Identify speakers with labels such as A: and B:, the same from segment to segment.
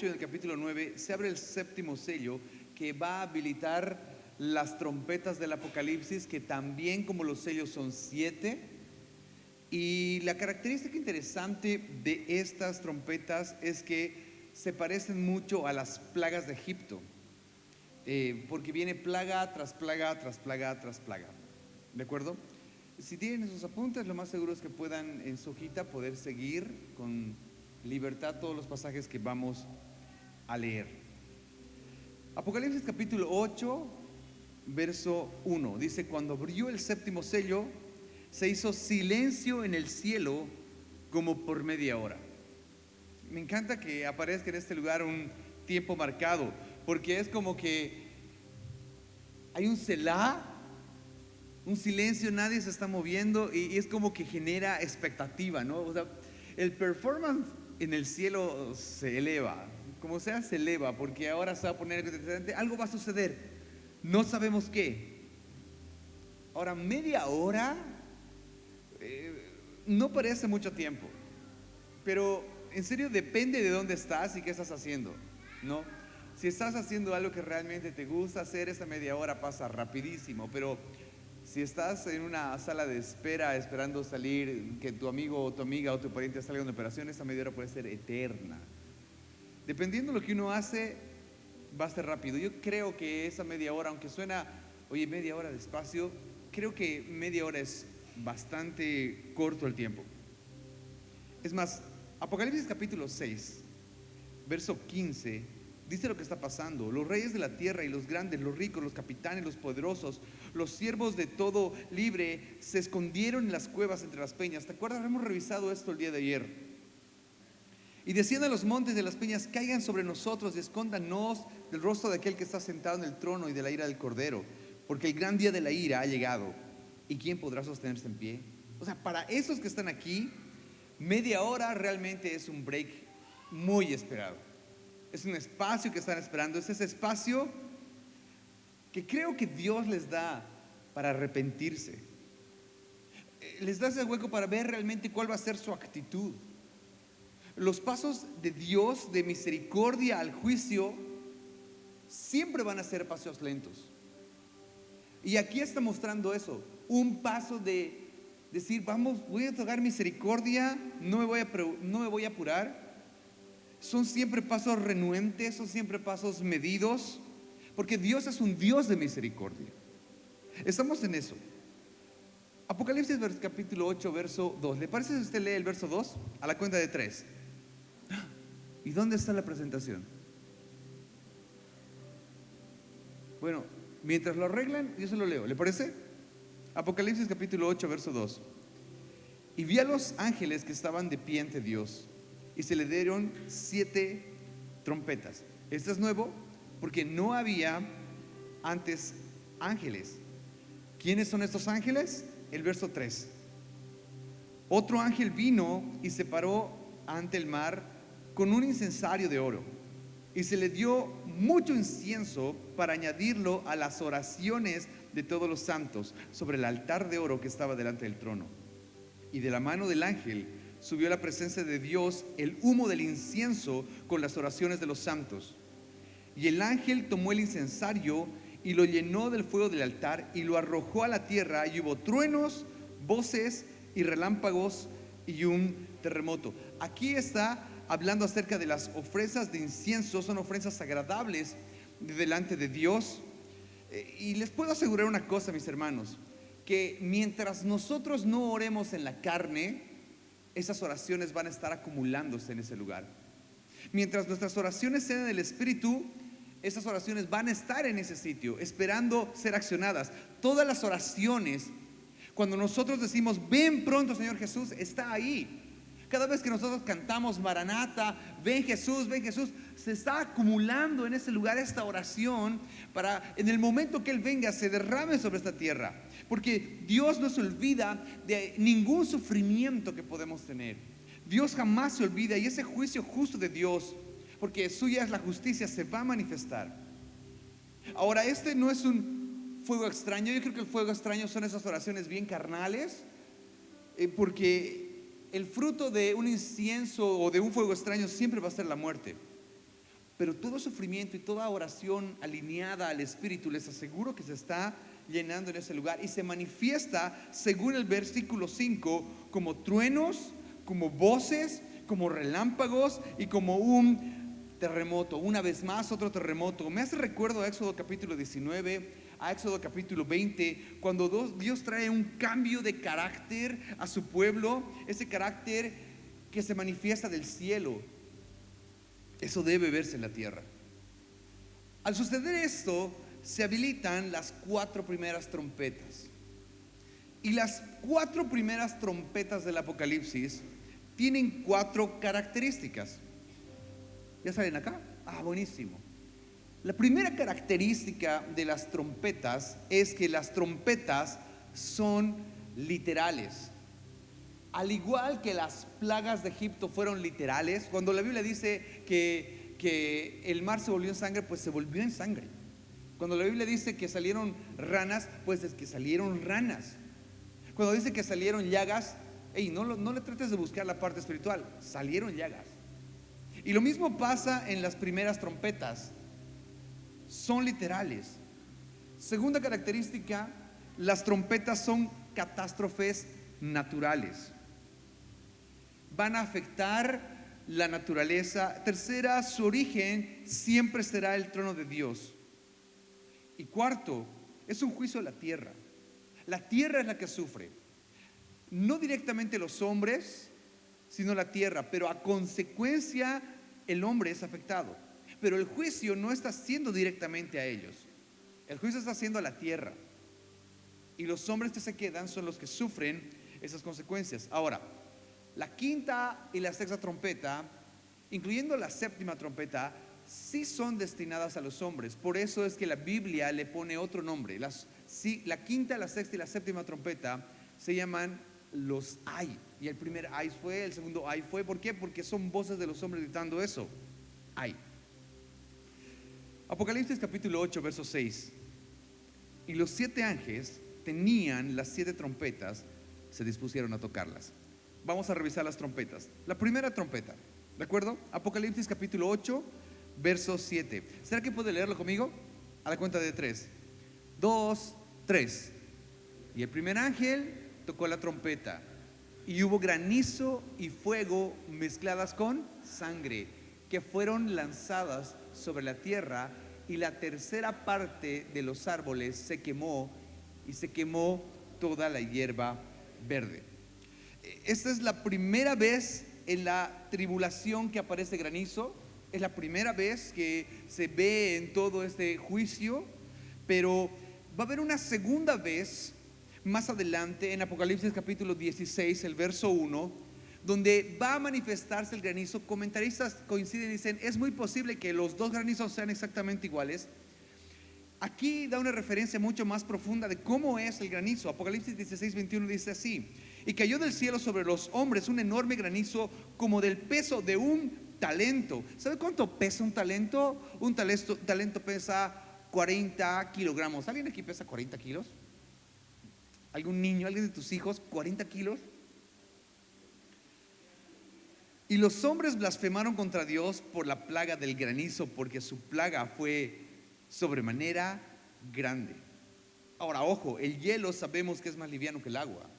A: 8 y en el capítulo 9 se abre el séptimo sello que va a habilitar las trompetas del Apocalipsis, que también como los sellos son 7. Y la característica interesante de estas trompetas es que se parecen mucho a las plagas de Egipto, porque viene plaga tras plaga, tras plaga, tras plaga. ¿De acuerdo? Si tienen sus apuntes, lo más seguro es que puedan en su hojita poder seguir con libertad todos los pasajes que vamos a leer. Apocalipsis capítulo 8, verso 1, dice: cuando abrió el séptimo sello, se hizo silencio en el cielo como por media hora. Me encanta que aparezca en este lugar un tiempo marcado, porque es como que hay un Selah, un silencio, nadie se está moviendo, y es como que genera expectativa, ¿no? O sea, el performance en el cielo se eleva, como sea se eleva, porque ahora se va a poner diferente, algo va a suceder, no sabemos qué. Ahora, media hora no parece mucho tiempo, pero en serio depende de dónde estás y qué estás haciendo, ¿no? Si estás haciendo algo que realmente te gusta hacer, esa media hora pasa rapidísimo, pero si estás en una sala de espera esperando salir, que tu amigo o tu amiga o tu pariente salga de una operación, esa media hora puede ser eterna. Dependiendo de lo que uno hace, va a ser rápido. Yo creo que esa media hora, aunque suena, oye, media hora despacio, creo que media hora es bastante corto el tiempo. Es más, Apocalipsis capítulo 6, verso 15, dice lo que está pasando. Los reyes de la tierra y los grandes, los ricos, los capitanes, los poderosos, los siervos de todo libre, se escondieron en las cuevas entre las peñas. ¿Te acuerdas? Hemos revisado esto el día de ayer. Y desciendan los montes de las peñas, caigan sobre nosotros y escóndanos del rostro de aquel que está sentado en el trono y de la ira del Cordero, porque el gran día de la ira ha llegado. ¿Y quién podrá sostenerse en pie? O sea, para esos que están aquí, media hora realmente es un break muy esperado. Es un espacio que están esperando. Es ese espacio que creo que Dios les da para arrepentirse. Les da ese hueco para ver realmente cuál va a ser su actitud. Los pasos de Dios de misericordia al juicio siempre van a ser pasos lentos. Y aquí está mostrando eso. Un paso de decir, vamos, voy a otorgar misericordia, no me voy a apurar. Son siempre pasos renuentes, son siempre pasos medidos, porque Dios es un Dios de misericordia. Estamos en eso. Apocalipsis capítulo 8, verso 2. ¿Le parece si usted lee el verso 2? A la cuenta de 3. ¿Y dónde está la presentación? Bueno, mientras lo arreglan, yo se lo leo. ¿Le parece? Apocalipsis capítulo 8, verso 2. Y vi a los ángeles que estaban de pie ante Dios, y se le dieron 7 trompetas. Esto es nuevo porque no había antes ángeles. ¿Quiénes son estos ángeles? El verso 3. Otro ángel vino y se paró ante el mar con un incensario de oro, y se le dio mucho incienso para añadirlo a las oraciones de todos los santos sobre el altar de oro que estaba delante del trono. Y de la mano del ángel subió a la presencia de Dios el humo del incienso con las oraciones de los santos. Y el ángel tomó el incensario y lo llenó del fuego del altar y lo arrojó a la tierra, y hubo truenos, voces y relámpagos y un terremoto. Aquí está hablando acerca de las ofrendas de incienso. Son ofrendas agradables delante de Dios. Y les puedo asegurar una cosa, mis hermanos, que mientras nosotros no oremos en la carne, esas oraciones van a estar acumulándose en ese lugar. Mientras nuestras oraciones sean en el Espíritu, esas oraciones van a estar en ese sitio, esperando ser accionadas. Todas las oraciones, cuando nosotros decimos, ven pronto Señor Jesús, está ahí. Cada vez que nosotros cantamos Maranata, ven Jesús, se está acumulando en ese lugar esta oración para en el momento que Él venga se derrame sobre esta tierra. Porque Dios no se olvida de ningún sufrimiento que podemos tener. Dios jamás se olvida, y ese juicio justo de Dios, porque suya es la justicia, se va a manifestar. Ahora, este no es un fuego extraño. Yo creo que el fuego extraño son esas oraciones bien carnales, porque el fruto de un incienso o de un fuego extraño siempre va a ser la muerte. pero todo sufrimiento y toda oración alineada al Espíritu, les aseguro que se está llenando en ese lugar y se manifiesta, según el versículo 5, como truenos, como voces, como relámpagos y como un terremoto. Una vez más, otro terremoto. Me hace recuerdo a Éxodo capítulo 19, a Éxodo capítulo 20, cuando Dios trae un cambio de carácter a su pueblo, ese carácter que se manifiesta del cielo. Eso debe verse en la tierra. Al suceder esto, se habilitan las 4 primeras trompetas. Y las 4 primeras trompetas del Apocalipsis tienen 4 características. ¿Ya salen acá? Buenísimo. La primera característica de las trompetas es que las trompetas son literales. Al igual que las plagas de Egipto fueron literales, cuando la Biblia dice que el mar se volvió en sangre, pues se volvió en sangre. Cuando la Biblia dice que salieron ranas, pues es que salieron ranas. Cuando dice que salieron llagas, no le trates de buscar la parte espiritual, salieron llagas. Y lo mismo pasa en las primeras trompetas, son literales. Segunda característica, las trompetas son catástrofes naturales, van a afectar la naturaleza. Tercera, su origen siempre será el trono de Dios. Y cuarto, es un juicio a la tierra. La tierra es la que sufre, no directamente los hombres, sino la tierra, pero a consecuencia el hombre es afectado. Pero el juicio no está siendo directamente a ellos, el juicio está siendo a la tierra. Y los hombres que se quedan son los que sufren esas consecuencias. Ahora, la quinta y la sexta trompeta, incluyendo la séptima trompeta, sí son destinadas a los hombres. Por eso es que la Biblia le pone otro nombre. La quinta, la sexta y la séptima trompeta se llaman los ay. Y el primer ay fue, el segundo ay fue. ¿Por qué? Porque son voces de los hombres gritando eso. Ay. Apocalipsis capítulo 8, verso 6. Y los 7 ángeles tenían las 7 trompetas, se dispusieron a tocarlas. Vamos a revisar las trompetas. La primera trompeta, ¿de acuerdo? Apocalipsis capítulo 8, verso 7. ¿Será que puede leerlo conmigo? A la cuenta de 3, 2, 3. Y el primer ángel tocó la trompeta, y hubo granizo y fuego mezcladas con sangre, que fueron lanzadas sobre la tierra, y la tercera parte de los árboles se quemó, y se quemó toda la hierba verde. Esta es la primera vez en la tribulación que aparece granizo. Es la primera vez que se ve en todo este juicio, pero va a haber una segunda vez más adelante en Apocalipsis capítulo 16, el verso 1, donde va a manifestarse el granizo. Comentaristas coinciden y dicen, es muy posible que los 2 granizos sean exactamente iguales. Aquí da una referencia mucho más profunda de cómo es el granizo. Apocalipsis 16, 21 dice así: y cayó del cielo sobre los hombres un enorme granizo como del peso de un talento. ¿Sabe cuánto pesa un talento? Un talento pesa 40 kilogramos. ¿Alguien aquí pesa 40 kilos? ¿Algún niño, alguien de tus hijos, 40 kilos? Y los hombres blasfemaron contra Dios por la plaga del granizo, porque su plaga fue sobremanera grande. Ahora, ojo, el hielo sabemos que es más liviano que el agua.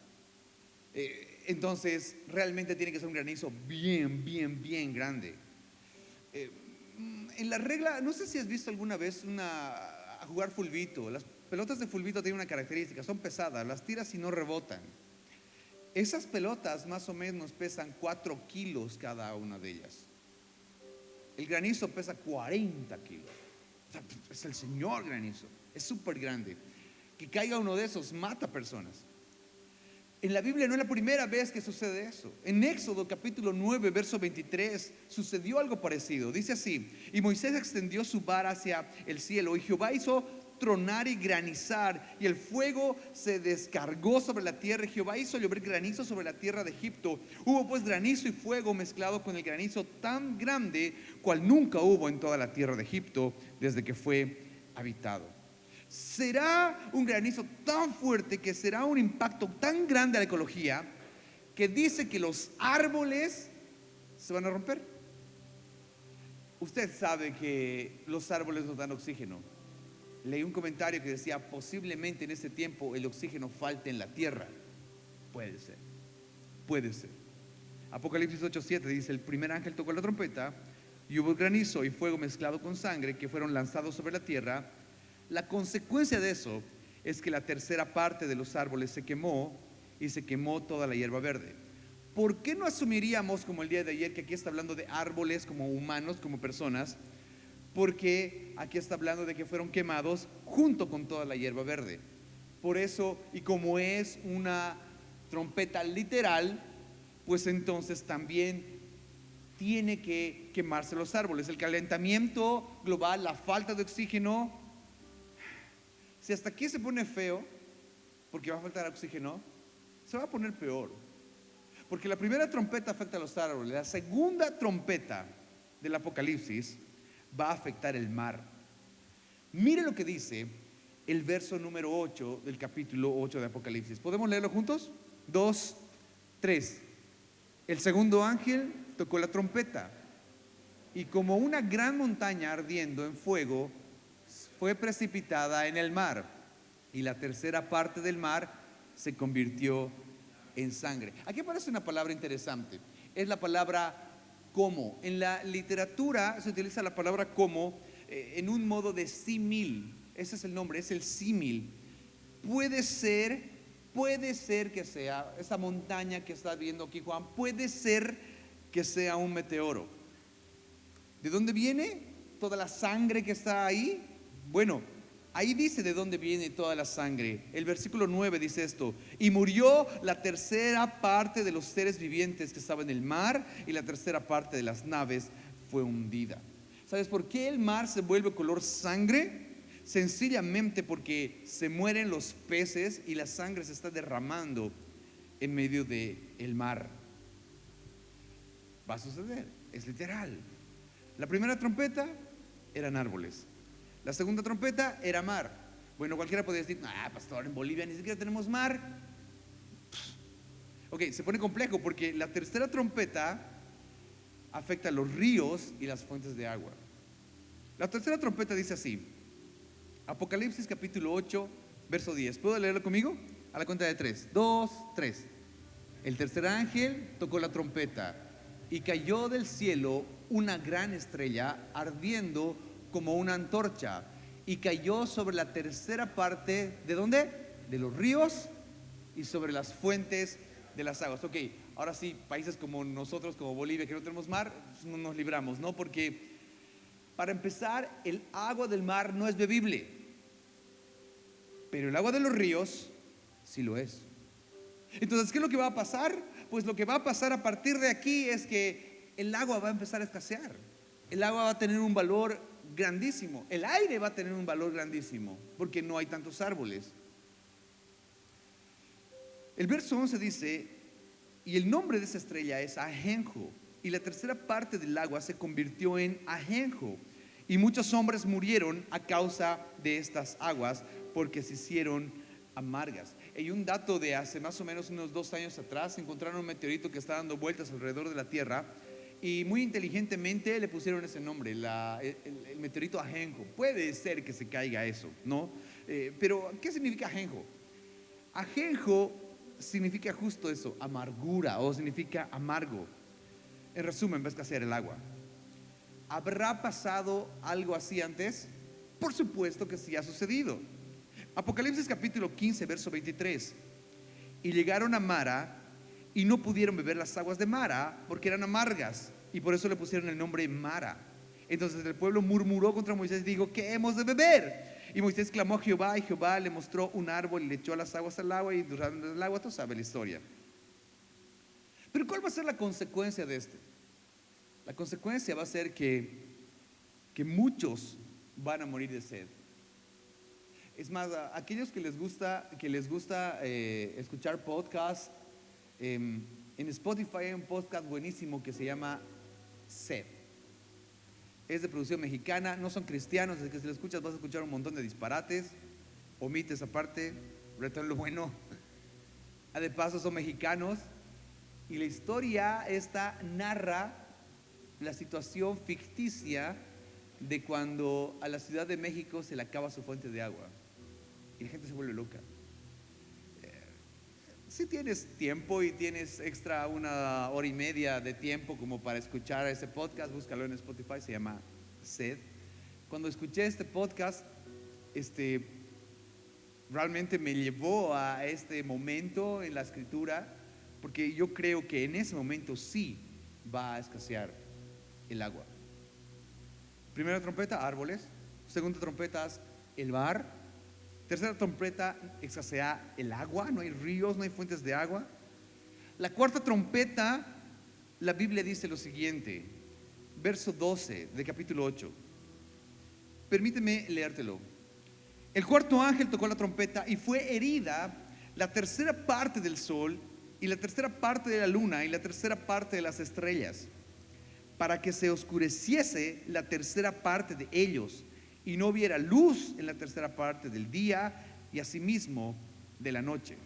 A: Entonces, realmente tiene que ser un granizo bien grande. En la regla, no sé si has visto alguna vez a jugar fulbito. Las pelotas de fulbito tienen una característica, son pesadas, las tiras y no rebotan. Esas pelotas más o menos pesan 4 kilos cada una de ellas. El granizo pesa 40 kilos. O sea, es el señor granizo, es súper grande. Que caiga uno de esos mata personas. En la Biblia no es la primera vez que sucede eso. En Éxodo capítulo 9, verso 23, sucedió algo parecido. Dice así: y Moisés extendió su vara hacia el cielo, y Jehová hizo tronar y granizar, y el fuego se descargó sobre la tierra, y Jehová hizo llover granizo sobre la tierra de Egipto. Hubo pues granizo y fuego mezclado con el granizo tan grande cual nunca hubo en toda la tierra de Egipto desde que fue habitado. Será un granizo tan fuerte que será un impacto tan grande a la ecología que dice que los árboles se van a romper. Usted sabe que los árboles nos dan oxígeno. Leí un comentario que decía, posiblemente en este tiempo el oxígeno falte en la tierra. Puede ser, puede ser. Apocalipsis 8:7 dice, el primer ángel tocó la trompeta y hubo granizo y fuego mezclado con sangre que fueron lanzados sobre la tierra. La consecuencia de eso es que la tercera parte de los árboles se quemó y se quemó toda la hierba verde. ¿Por qué no asumiríamos como el día de ayer que aquí está hablando de árboles como humanos, como personas? Porque aquí está hablando de que fueron quemados junto con toda la hierba verde. Por eso, y como es una trompeta literal, pues entonces también tiene que quemarse los árboles. El calentamiento global, la falta de oxígeno, si hasta aquí se pone feo, porque va a faltar oxígeno, se va a poner peor. Porque la primera trompeta afecta a los árboles, la segunda trompeta del Apocalipsis va a afectar el mar. Mire lo que dice el verso número 8 del capítulo 8 de Apocalipsis. ¿Podemos leerlo juntos? 2, 3. El segundo ángel tocó la trompeta y como una gran montaña ardiendo en fuego fue precipitada en el mar y la tercera parte del mar se convirtió en sangre. Aquí aparece una palabra interesante, es la palabra como. En la literatura se utiliza la palabra como en un modo de símil. Ese es el nombre, es el símil. Puede ser que sea esa montaña que está viendo aquí Juan, puede ser que sea un meteoro. ¿De dónde viene toda la sangre que está ahí? Bueno, ahí dice de dónde viene toda la sangre. El versículo 9 dice esto: y murió la tercera parte de los seres vivientes que estaban en el mar, y la tercera parte de las naves fue hundida. ¿Sabes por qué el mar se vuelve color sangre? Sencillamente porque se mueren los peces y la sangre se está derramando en medio del mar. Va a suceder, es literal. La primera trompeta eran árboles, la segunda trompeta era mar. Bueno, cualquiera podría decir, pastor, en Bolivia ni siquiera tenemos mar. Ok, se pone complejo porque la tercera trompeta afecta a los ríos y las fuentes de agua. La tercera trompeta dice así, Apocalipsis capítulo 8, verso 10. ¿Puedo leerlo conmigo? A la cuenta de 3, 2, 3. El tercer ángel tocó la trompeta y cayó del cielo una gran estrella ardiendo como una antorcha, y cayó sobre la tercera parte, ¿de dónde? De los ríos y sobre las fuentes de las aguas. Ok, ahora sí, países como nosotros, como Bolivia, que no tenemos mar, pues no nos libramos, ¿no? Porque para empezar, el agua del mar no es bebible, pero el agua de los ríos sí lo es. Entonces, ¿qué es lo que va a pasar? Pues lo que va a pasar a partir de aquí es que el agua va a empezar a escasear. El agua va a tener un valor grandísimo. El aire va a tener un valor grandísimo porque no hay tantos árboles. El verso 11 dice, y el nombre de esa estrella es Ajenjo, y la tercera parte del agua se convirtió en Ajenjo, y muchos hombres murieron a causa de estas aguas porque se hicieron amargas. Hay un dato de hace más o menos unos 2 años atrás, encontraron un meteorito que está dando vueltas alrededor de la Tierra y muy inteligentemente le pusieron ese nombre, el meteorito Ajenjo. Puede ser que se caiga eso, ¿no? Pero ¿qué significa Ajenjo? Ajenjo significa justo eso, amargura, o significa amargo. En resumen, va a escasear el agua. ¿Habrá pasado algo así antes? Por supuesto que sí ha sucedido. Apocalipsis capítulo 15, verso 23. Y llegaron a Mara y no pudieron beber las aguas de Mara porque eran amargas, y por eso le pusieron el nombre Mara. Entonces el pueblo murmuró contra Moisés y dijo, ¿qué hemos de beber? Y Moisés clamó a Jehová, y Jehová le mostró un árbol y le echó las aguas al agua, y durante el agua, tú sabes la historia. Pero ¿cuál va a ser la consecuencia de esto? La consecuencia va a ser que muchos van a morir de sed. Es más, a aquellos que les gusta escuchar podcasts, en Spotify hay un podcast buenísimo que se llama Sed. Es de producción mexicana, no son cristianos, así que si lo escuchas vas a escuchar un montón de disparates. Omite esa parte, retén lo bueno. De paso son mexicanos, y la historia esta narra la situación ficticia de cuando a la Ciudad de México se le acaba su fuente de agua y la gente se vuelve loca. Si tienes tiempo y tienes extra 1 hora y media de tiempo como para escuchar ese podcast, búscalo en Spotify, se llama Sed. Cuando escuché este podcast, realmente me llevó a este momento en la escritura, porque yo creo que en ese momento sí va a escasear el agua. Primera trompeta, árboles. Segunda trompeta, el mar. Tercera trompeta, escasea el agua, no hay ríos, no hay fuentes de agua. La cuarta trompeta, la Biblia dice lo siguiente, verso 12 de capítulo 8. Permíteme leértelo. El cuarto ángel tocó la trompeta y fue herida la tercera parte del sol y la tercera parte de la luna y la tercera parte de las estrellas, para que se oscureciese la tercera parte de ellos y no hubiera luz en la tercera parte del día y asimismo de la noche.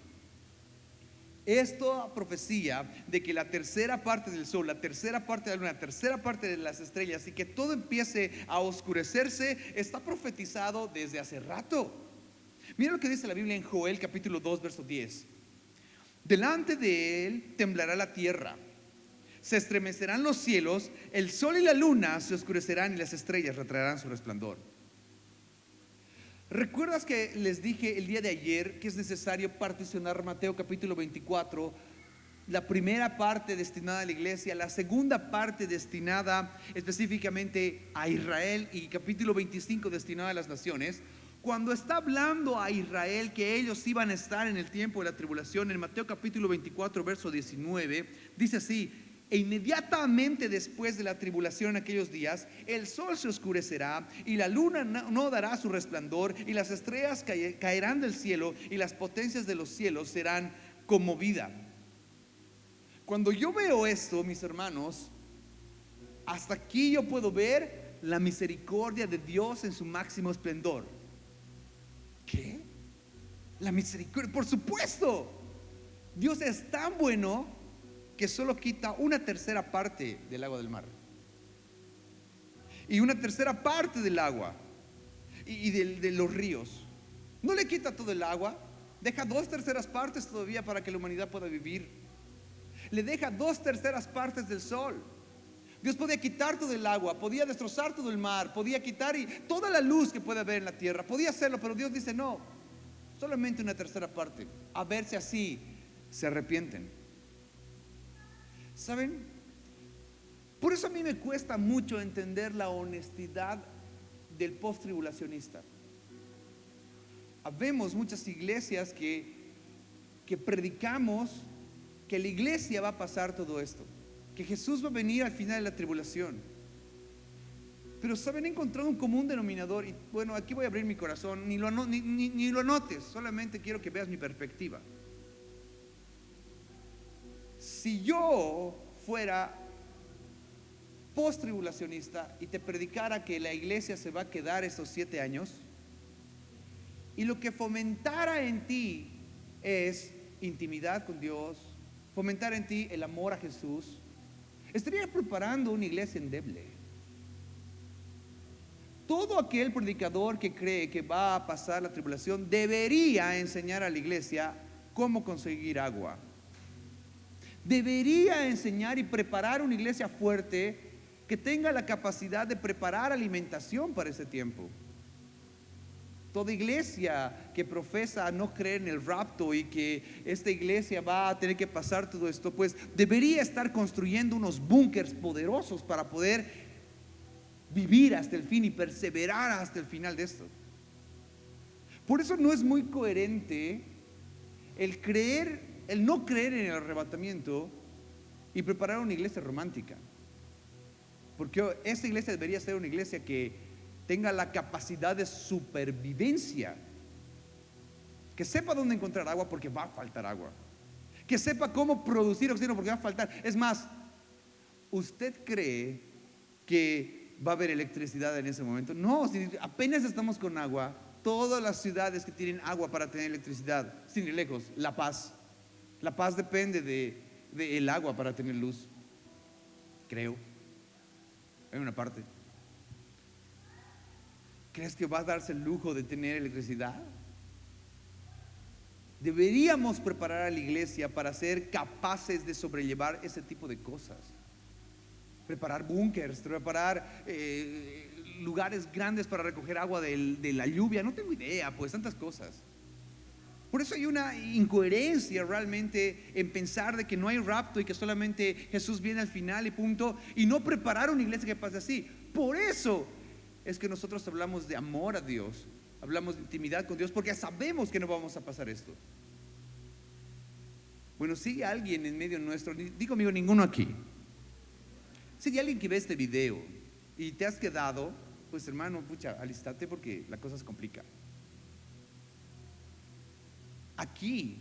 A: Esto profecía de que la tercera parte del sol, la tercera parte de la luna, la tercera parte de las estrellas y que todo empiece a oscurecerse está profetizado desde hace rato. Mira lo que dice la Biblia en Joel capítulo 2 verso 10. Delante de él temblará la tierra, se estremecerán los cielos, el sol y la luna se oscurecerán y las estrellas retraerán su resplandor. ¿Recuerdas que les dije el día de ayer que es necesario particionar Mateo capítulo 24? La primera parte destinada a la iglesia, la segunda parte destinada específicamente a Israel y capítulo 25 destinado a las naciones. Cuando está hablando a Israel que ellos iban a estar en el tiempo de la tribulación, en Mateo capítulo 24 verso 19, dice así: e inmediatamente después de la tribulación en aquellos días, el sol se oscurecerá y la luna no dará su resplandor y las estrellas caerán del cielo y las potencias de los cielos serán conmovidas. Cuando yo veo esto, mis hermanos, hasta aquí yo puedo ver la misericordia de Dios en su máximo esplendor. ¿Qué? La misericordia, por supuesto. Dios es tan bueno que solo quita una tercera parte del agua del mar y una tercera parte del agua y de los ríos. No le quita todo el agua, deja 2/3 partes todavía para que la humanidad pueda vivir. Le deja 2/3 partes del sol. Dios podía quitar todo el agua, podía destrozar todo el mar, podía quitar toda la luz que puede haber en la tierra, podía hacerlo, pero Dios dice no, solamente una tercera parte. A ver si así se arrepienten. ¿Saben? Por eso a mí me cuesta mucho entender la honestidad del post-tribulacionista. Habemos muchas iglesias que predicamos que la iglesia va a pasar todo esto, que Jesús va a venir al final de la tribulación. Pero saben, he encontrado un común denominador. Y bueno, aquí voy a abrir mi corazón. Ni lo anotes, solamente quiero que veas mi perspectiva. Si yo fuera post-tribulacionista y te predicara que la iglesia se va a quedar esos 7 años, y lo que fomentara en ti es intimidad con Dios, fomentar en ti el amor a Jesús, estaría preparando una iglesia endeble. Todo aquel predicador que cree que va a pasar la tribulación debería enseñar a la iglesia cómo conseguir agua. Debería enseñar y preparar una iglesia fuerte que tenga la capacidad de preparar alimentación para ese tiempo. Toda iglesia que profesa no creer en el rapto y que esta iglesia va a tener que pasar todo esto, pues debería estar construyendo unos búnkers poderosos para poder vivir hasta el fin y perseverar hasta el final de esto. Por eso no es muy coherente el no creer en el arrebatamiento y preparar una iglesia romántica. Porque esta iglesia debería ser una iglesia que tenga la capacidad de supervivencia, que sepa dónde encontrar agua porque va a faltar agua, que sepa cómo producir oxígeno porque va a faltar. Es más, ¿usted cree que va a haber electricidad en ese momento? No, si apenas estamos con agua. Todas las ciudades que tienen agua para tener electricidad, sin ir lejos, La Paz depende del agua para tener luz, creo. Hay una parte. ¿Crees que va a darse el lujo de tener electricidad? Deberíamos preparar a la iglesia para ser capaces de sobrellevar ese tipo de cosas. Preparar búnkers, preparar lugares grandes para recoger agua de la lluvia. No tengo idea, pues tantas cosas. Por eso hay una incoherencia realmente en pensar de que no hay rapto y que solamente Jesús viene al final y punto, y no preparar una iglesia que pase así. Por eso es que nosotros hablamos de amor a Dios, hablamos de intimidad con Dios, porque sabemos que no vamos a pasar esto. Bueno, si hay alguien en medio nuestro, digo conmigo, ninguno aquí. Si hay alguien que ve este video y te has quedado, pues hermano, pucha, alístate porque la cosa se complica. Aquí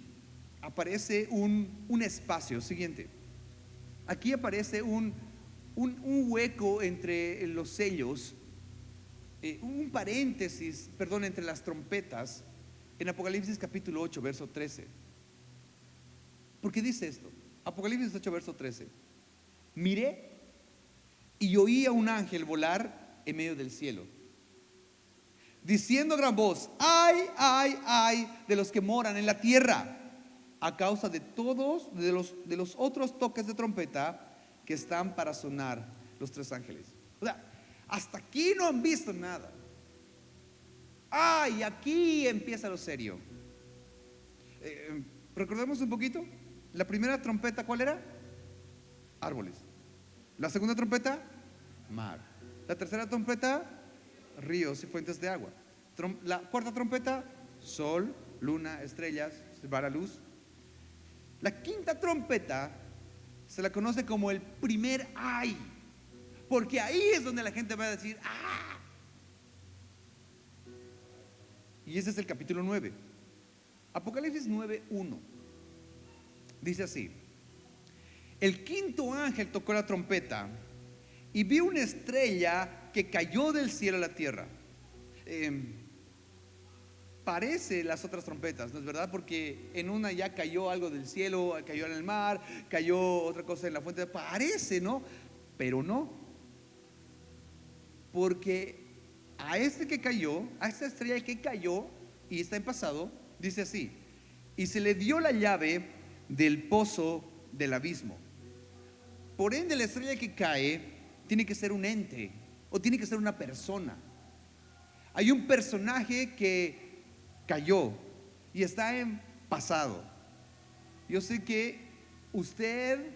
A: aparece un espacio siguiente. Aquí aparece un hueco entre los sellos, un paréntesis, perdón, entre las trompetas, en Apocalipsis capítulo 8, verso 13. ¿Por qué dice esto? Apocalipsis 8, verso 13. Miré y oí a un ángel volar en medio del cielo, diciendo a gran voz: ay, ay, ay de los que moran en la tierra, a causa de todos de los otros toques de trompeta que están para sonar los tres ángeles. O sea, hasta aquí no han visto nada. Ay, aquí empieza lo serio. Recordemos un poquito. La primera trompeta, ¿cuál era? Árboles. La segunda trompeta, mar. La tercera trompeta, ríos y fuentes de agua. La cuarta trompeta, sol, luna, estrellas, se va la luz. La quinta trompeta se la conoce como el primer ay, porque ahí es donde la gente va a decir ¡ah! Y ese es el capítulo 9. Apocalipsis 9:1 dice así: el quinto ángel tocó la trompeta y vi una estrella que cayó del cielo a la tierra. Parece las otras trompetas, ¿no es verdad? Porque en una ya cayó algo del cielo, cayó en el mar, cayó otra cosa en la fuente. Parece, ¿no? Pero no. Porque a este que cayó, a esta estrella que cayó y está en pasado, dice así: y se le dio la llave del pozo del abismo. Por ende, la estrella que cae tiene que ser un ente o tiene que ser una persona. Hay un personaje que cayó y está en pasado. Yo sé que usted,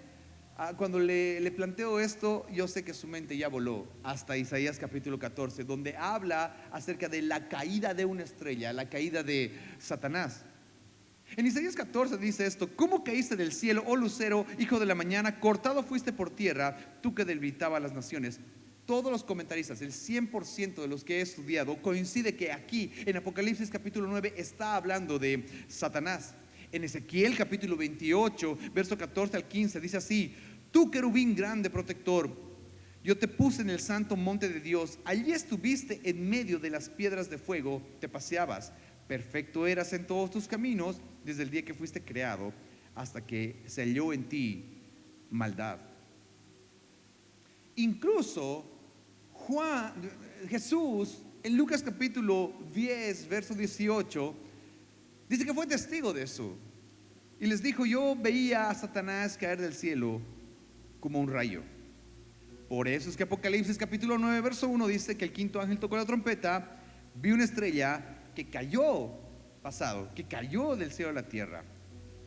A: cuando le planteo esto, yo sé que su mente ya voló hasta Isaías capítulo 14, donde habla acerca de la caída de una estrella, la caída de Satanás. En Isaías 14 dice esto: ¿cómo caíste del cielo, oh lucero, hijo de la mañana? Cortado fuiste por tierra, tú que debilitaba a las naciones. Todos los comentaristas, el 100% de los que he estudiado, coincide que aquí en Apocalipsis capítulo 9 está hablando de Satanás. En Ezequiel capítulo 28, verso 14 al 15 dice así: tú, querubín grande protector, yo te puse en el santo monte de Dios, allí estuviste en medio de las piedras de fuego, te paseabas. Perfecto eras en todos tus caminos desde el día que fuiste creado hasta que se halló en ti maldad. Incluso Jesús en Lucas capítulo 10 verso 18 dice que fue testigo de eso y les dijo: yo veía a Satanás caer del cielo como un rayo. Por eso es que Apocalipsis capítulo 9 verso 1 dice que el quinto ángel tocó la trompeta, vi una estrella que cayó, pasado, que cayó del cielo a la tierra,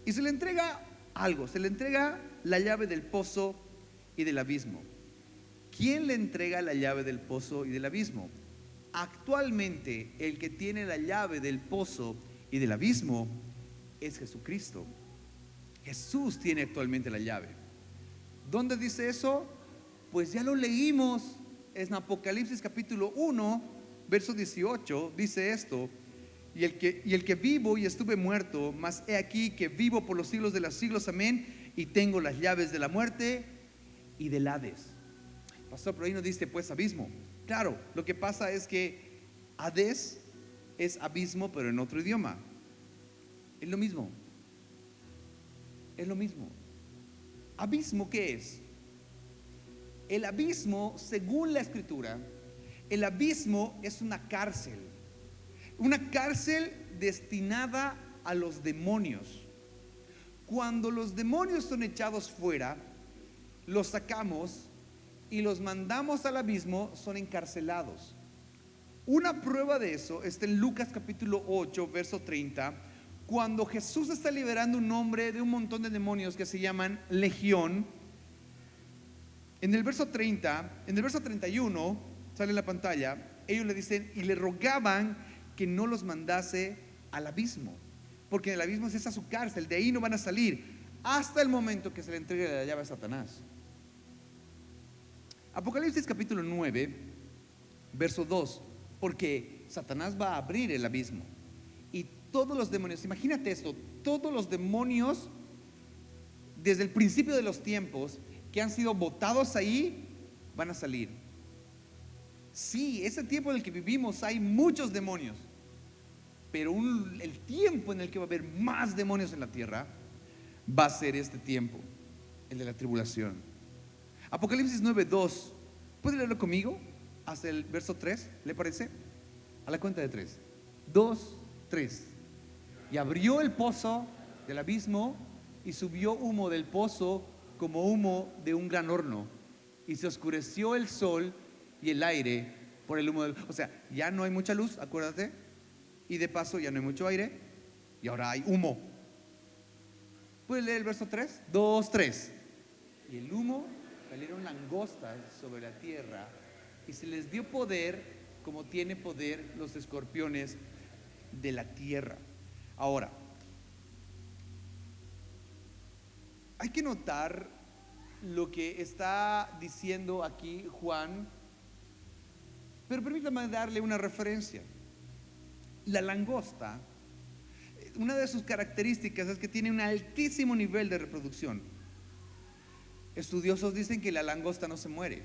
A: y se le entrega algo, se le entrega la llave del pozo y del abismo. ¿Quién le entrega la llave del pozo y del abismo? Actualmente el que tiene la llave del pozo y del abismo es Jesucristo. Jesús tiene actualmente la llave. ¿Dónde dice eso? Pues ya lo leímos en Apocalipsis capítulo 1 verso 18. Dice esto: y el que vivo y estuve muerto, mas he aquí que vivo por los siglos de los siglos, amén, y tengo las llaves de la muerte y del Hades. Pastor, pero ahí no dice pues abismo. Claro, lo que pasa es que Hades es abismo, pero en otro idioma. Es lo mismo. Es lo mismo. ¿Abismo qué es? El abismo, según la escritura, el abismo es una cárcel destinada a los demonios. Cuando los demonios son echados fuera, los sacamos y los mandamos al abismo, son encarcelados. Una prueba de eso está en Lucas capítulo 8, verso 30, cuando Jesús está liberando un hombre de un montón de demonios que se llaman legión. En el verso 31, sale en la pantalla, ellos le dicen y le rogaban que no los mandase al abismo, porque en el abismo es esa su cárcel, de ahí no van a salir hasta el momento que se le entregue la llave a Satanás. Apocalipsis capítulo 9, verso 2, porque Satanás va a abrir el abismo y todos los demonios, imagínate esto, todos los demonios desde el principio de los tiempos que han sido botados ahí van a salir. Sí, ese tiempo en el que vivimos hay muchos demonios, pero el tiempo en el que va a haber más demonios en la tierra va a ser este tiempo, el de la tribulación. Apocalipsis 9:2, ¿puede leerlo conmigo? Hasta el verso 3, ¿le parece? A la cuenta de 3, 2, 3. Y abrió el pozo del abismo y subió humo del pozo como humo de un gran horno, y se oscureció el sol y el aire por el humo o sea, ya no hay mucha luz, acuérdate, y de paso ya no hay mucho aire y ahora hay humo. ¿Puedes leer el verso 3? 2, 3. Y el humo, salieron langostas sobre la tierra y se les dio poder como tiene poder los escorpiones de la tierra. Ahora, hay que notar lo que está diciendo aquí Juan, pero permítame darle una referencia. La langosta, una de sus características es que tiene un altísimo nivel de reproducción. Estudiosos dicen que la langosta no se muere,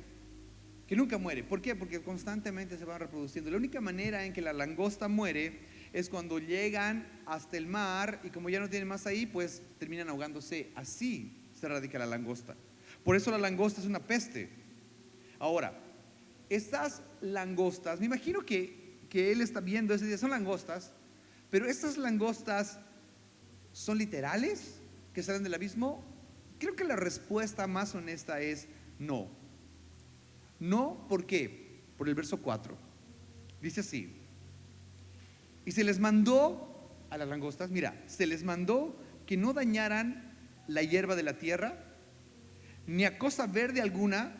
A: que nunca muere. ¿Por qué? Porque constantemente se van reproduciendo. La única manera en que la langosta muere es cuando llegan hasta el mar y como ya no tienen más ahí, pues terminan ahogándose. Así se erradica la langosta. Por eso la langosta es una peste. Ahora, estas langostas, me imagino que él está viendo ese día, son langostas, pero estas langostas son literales que salen del abismo. Creo que la respuesta más honesta es no. No, ¿por qué? Por el verso 4. Dice así: y se les mandó a las langostas, mira, se les mandó que no dañaran la hierba de la tierra, ni a cosa verde alguna,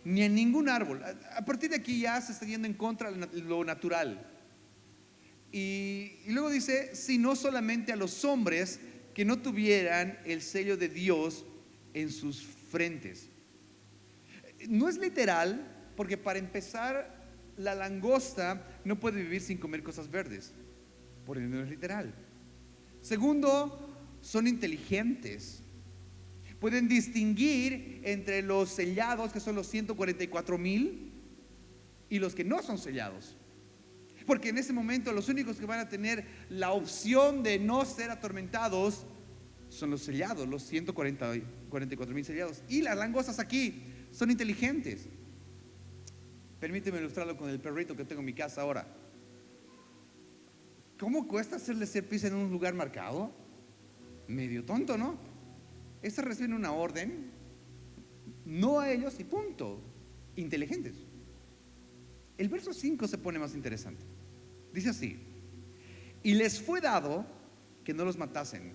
A: ni a ningún árbol. A partir de aquí ya se está yendo en contra de lo natural. Y luego dice, sino solamente a los hombres que no tuvieran el sello de Dios en sus frentes. No es literal, porque para empezar, la langosta no puede vivir sin comer cosas verdes, por eso no es literal. Segundo, son inteligentes. Pueden distinguir entre los sellados, que son los 144,000, y los que no son sellados. Porque en ese momento los únicos que van a tener la opción de no ser atormentados son los sellados, los 144,000 sellados. Y las langostas aquí son inteligentes. Permíteme ilustrarlo con el perrito que tengo en mi casa ahora. ¿Cómo cuesta hacerle ser pis en un lugar marcado? Medio tonto, ¿no? Estos reciben una orden, no a ellos y punto. Inteligentes. El verso 5 se pone más interesante. Dice así: y les fue dado que no los matasen,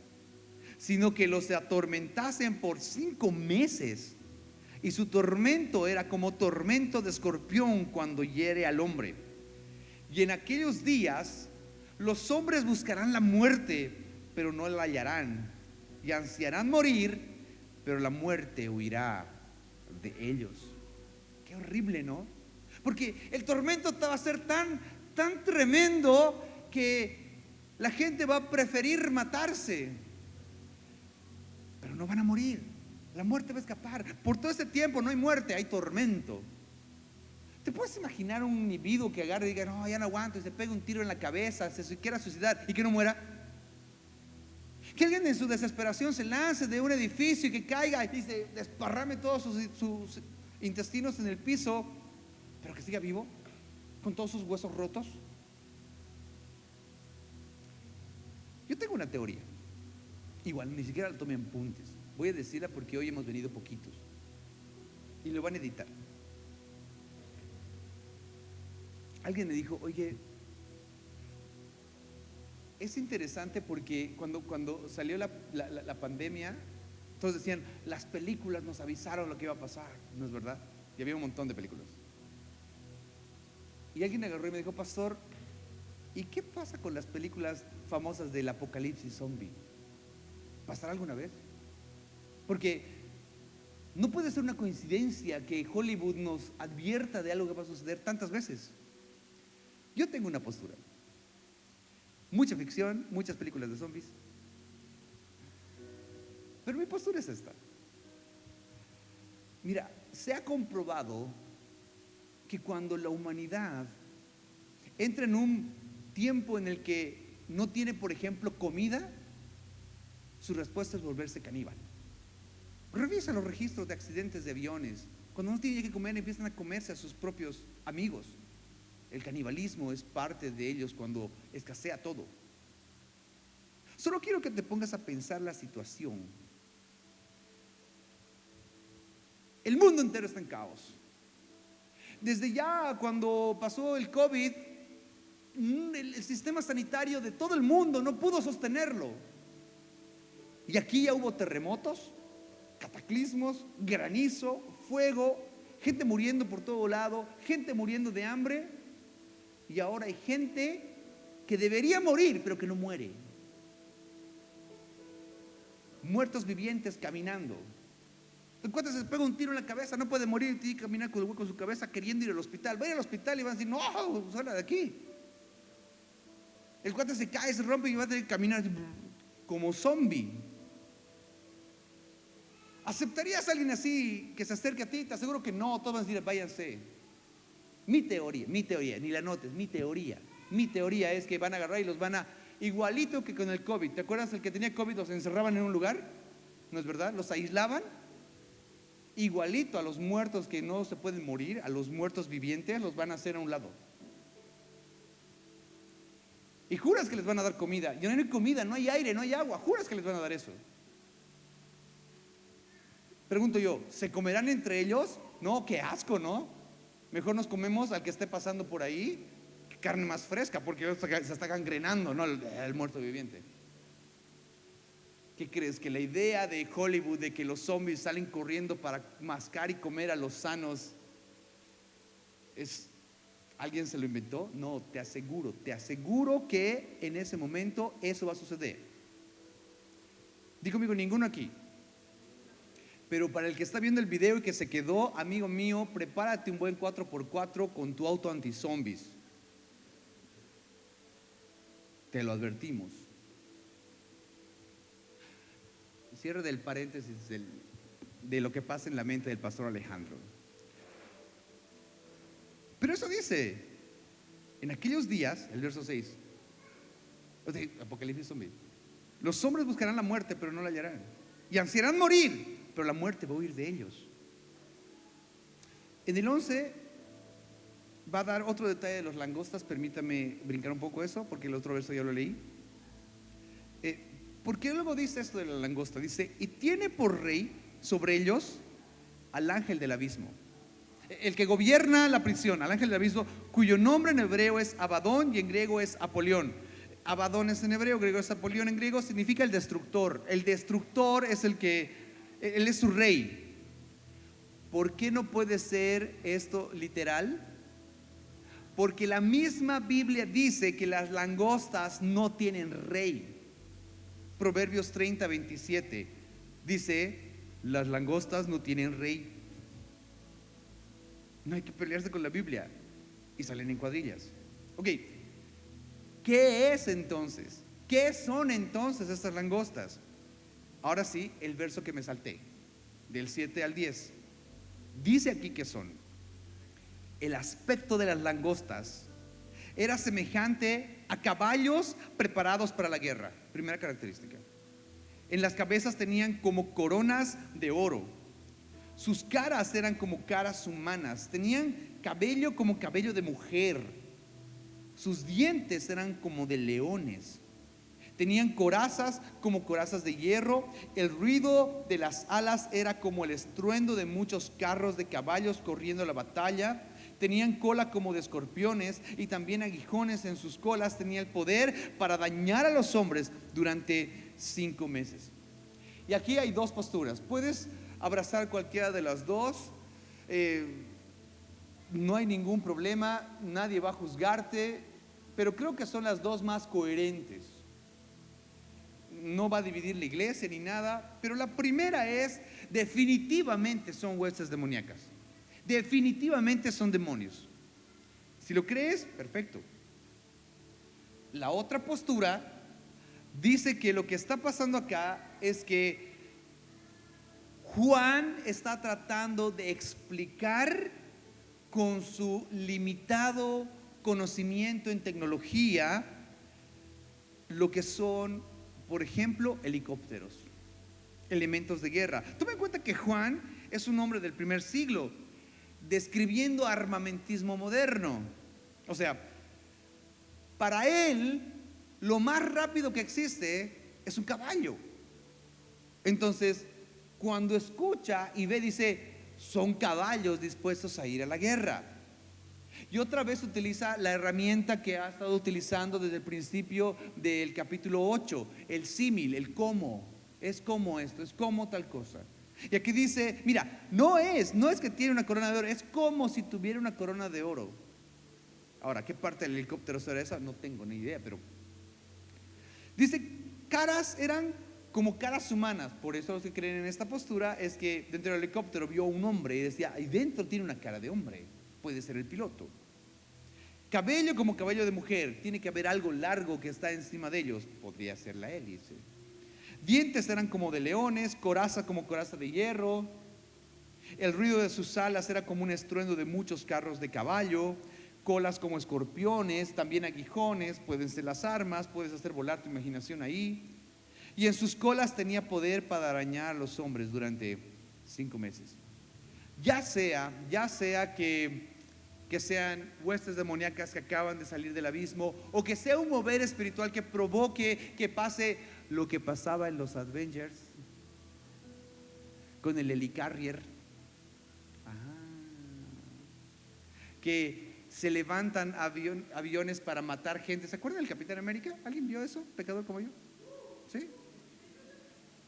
A: sino que los atormentasen por 5 meses. Y su tormento era como tormento de escorpión cuando hiere al hombre. Y en aquellos días los hombres buscarán la muerte, pero no la hallarán, y ansiarán morir, pero la muerte huirá de ellos. Qué horrible, ¿no? Porque el tormento va a ser tan tremendo que la gente va a preferir matarse, pero no van a morir. La muerte va a escapar. Por todo ese tiempo no hay muerte, hay tormento. ¿Te puedes imaginar un individuo que agarre y diga, no, ya no aguanto, y se pega un tiro en la cabeza, se quiera suicidar y que no muera? Que alguien en su desesperación se lance de un edificio y que caiga y se desparrame todo intestinos en el piso, pero que siga vivo, con todos sus huesos rotos. Yo tengo una teoría, igual ni siquiera la tome en apuntes, voy a decirla porque hoy hemos venido poquitos y lo van a editar. Alguien me dijo, oye, es interesante porque cuando salió la pandemia, todos decían, las películas nos avisaron lo que iba a pasar. No es verdad, y había un montón de películas. Y alguien agarró y me dijo, pastor, ¿y qué pasa con las películas famosas del apocalipsis zombie? ¿Pasará alguna vez? Porque no puede ser una coincidencia que Hollywood nos advierta de algo que va a suceder tantas veces. Yo tengo una postura. Mucha ficción, muchas películas de zombies. Pero mi postura es esta. Mira, se ha comprobado que cuando la humanidad entra en un tiempo en el que no tiene, por ejemplo, comida, su respuesta es volverse caníbal. Revisa los registros de accidentes de aviones. Cuando no tienen que comer, empiezan a comerse a sus propios amigos. El canibalismo es parte de ellos cuando escasea todo. Solo quiero que te pongas a pensar la situación. El mundo entero está en caos. Desde ya cuando pasó el COVID, el sistema sanitario de todo el mundo no pudo sostenerlo. Y aquí ya hubo terremotos, cataclismos, granizo, fuego, gente muriendo por todo lado, gente muriendo de hambre. Y ahora hay gente que debería morir, pero que no muere. Muertos vivientes caminando. Encuentras, se pega un tiro en la cabeza, no puede morir, tiene que caminar con el hueco en su cabeza queriendo ir al hospital. Va a ir al hospital y van a decir, no, sale de aquí. El cuate se cae, se rompe y va a tener que caminar como zombie. ¿Aceptarías a alguien así que se acerque a ti? Te aseguro que no, todos van a decir, váyanse. Mi teoría, ni la notes, mi teoría es que van a agarrar y los van a, igualito que con el COVID. ¿Te acuerdas el que tenía COVID los encerraban en un lugar? ¿No es verdad? Los aislaban. Igualito a los muertos que no se pueden morir, a los muertos vivientes los van a hacer a un lado. Y juras que les van a dar comida. Y no hay comida, no hay aire, no hay agua. Juras que les van a dar eso. Pregunto yo, ¿se comerán entre ellos? No, qué asco, ¿no? Mejor nos comemos al que esté pasando por ahí, carne más fresca, porque se está gangrenando, ¿no? El muerto viviente. ¿Qué crees? Que la idea de Hollywood de que los zombies salen corriendo para mascar y comer a los sanos ¿alguien se lo inventó? No, te aseguro que en ese momento eso va a suceder. Digo conmigo, ninguno aquí. Pero para el que está viendo el video y que se quedó, amigo mío, prepárate un buen 4x4 con tu auto anti-zombies. Te lo advertimos. Cierre del paréntesis de lo que pasa en la mente del pastor Alejandro. Pero eso dice, en aquellos días, el verso 6, Apocalipsis zombie, los hombres buscarán la muerte, pero no la hallarán. Y ansiarán morir, pero la muerte va a huir de ellos. En el 11 va a dar otro detalle de los langostas. Permítame brincar un poco eso, porque el otro verso ya lo leí. ¿Por qué luego dice esto de la langosta? Dice, y tiene por rey sobre ellos al ángel del abismo, el que gobierna la prisión, al ángel del abismo, cuyo nombre en hebreo es Abadón y en griego es Apolión. Abadón es en hebreo, griego es Apolión en griego, significa el destructor. El destructor es el que, él es su rey. ¿Por qué no puede ser esto literal? Porque la misma Biblia dice que las langostas no tienen rey. Proverbios 30:27 dice, las langostas no tienen rey. No hay que pelearse con la Biblia. Y salen en cuadrillas. Ok, ¿qué es entonces? ¿Qué son entonces estas langostas? Ahora sí, el verso que me salté, del 7 al 10. Dice aquí que son. El aspecto de las langostas era semejante a caballos preparados para la guerra. Primera característica. En las cabezas tenían como coronas de oro. Sus caras eran como caras humanas, tenían cabello como cabello de mujer, sus dientes eran como de leones, tenían corazas como corazas de hierro, el ruido de las alas era como el estruendo de muchos carros de caballos corriendo a la batalla. Tenían cola como de escorpiones y también aguijones en sus colas. Tenía el poder para dañar a los hombres durante 5 meses. Y aquí hay dos posturas. Puedes abrazar cualquiera de las dos. No hay ningún problema. Nadie va a juzgarte. Pero creo que son las dos más coherentes. No va a dividir la iglesia ni nada. Pero la primera es, definitivamente son huestes demoníacas. Definitivamente son demonios. Si lo crees, perfecto. La otra postura dice que lo que está pasando acá es que Juan está tratando de explicar con su limitado conocimiento en tecnología lo que son, por ejemplo, helicópteros, elementos de guerra. Toma en cuenta que Juan es un hombre del primer siglo, describiendo armamentismo moderno. O sea, para él lo más rápido que existe es un caballo. Entonces, cuando escucha y ve, dice, son caballos dispuestos a ir a la guerra. Y otra vez utiliza la herramienta que ha estado utilizando desde el principio del capítulo 8, el símil, el cómo. Es como esto, es como tal cosa. Y aquí dice, mira, no es que tiene una corona de oro, es como si tuviera una corona de oro. Ahora, ¿qué parte del helicóptero será esa? No tengo ni idea, pero dice, caras eran como caras humanas. Por eso los que creen en esta postura es que dentro del helicóptero vio un hombre y decía, ahí dentro tiene una cara de hombre, puede ser el piloto. Cabello como cabello de mujer, tiene que haber algo largo que está encima de ellos, podría ser la hélice. Dientes eran como de leones, coraza como coraza de hierro. El ruido de sus alas era como un estruendo de muchos carros de caballo. Colas como escorpiones, también aguijones, pueden ser las armas, puedes hacer volar tu imaginación ahí. Y en sus colas tenía poder para arañar a los hombres durante 5 meses. Ya sea que sean huestes demoníacas que acaban de salir del abismo, o que sea un mover espiritual que provoque que pase lo que pasaba en los Avengers con el Helicarrier, que se levantan aviones para matar gente. ¿Se acuerdan del Capitán América? ¿Alguien vio eso? ¿Pecador como yo? ¿Sí?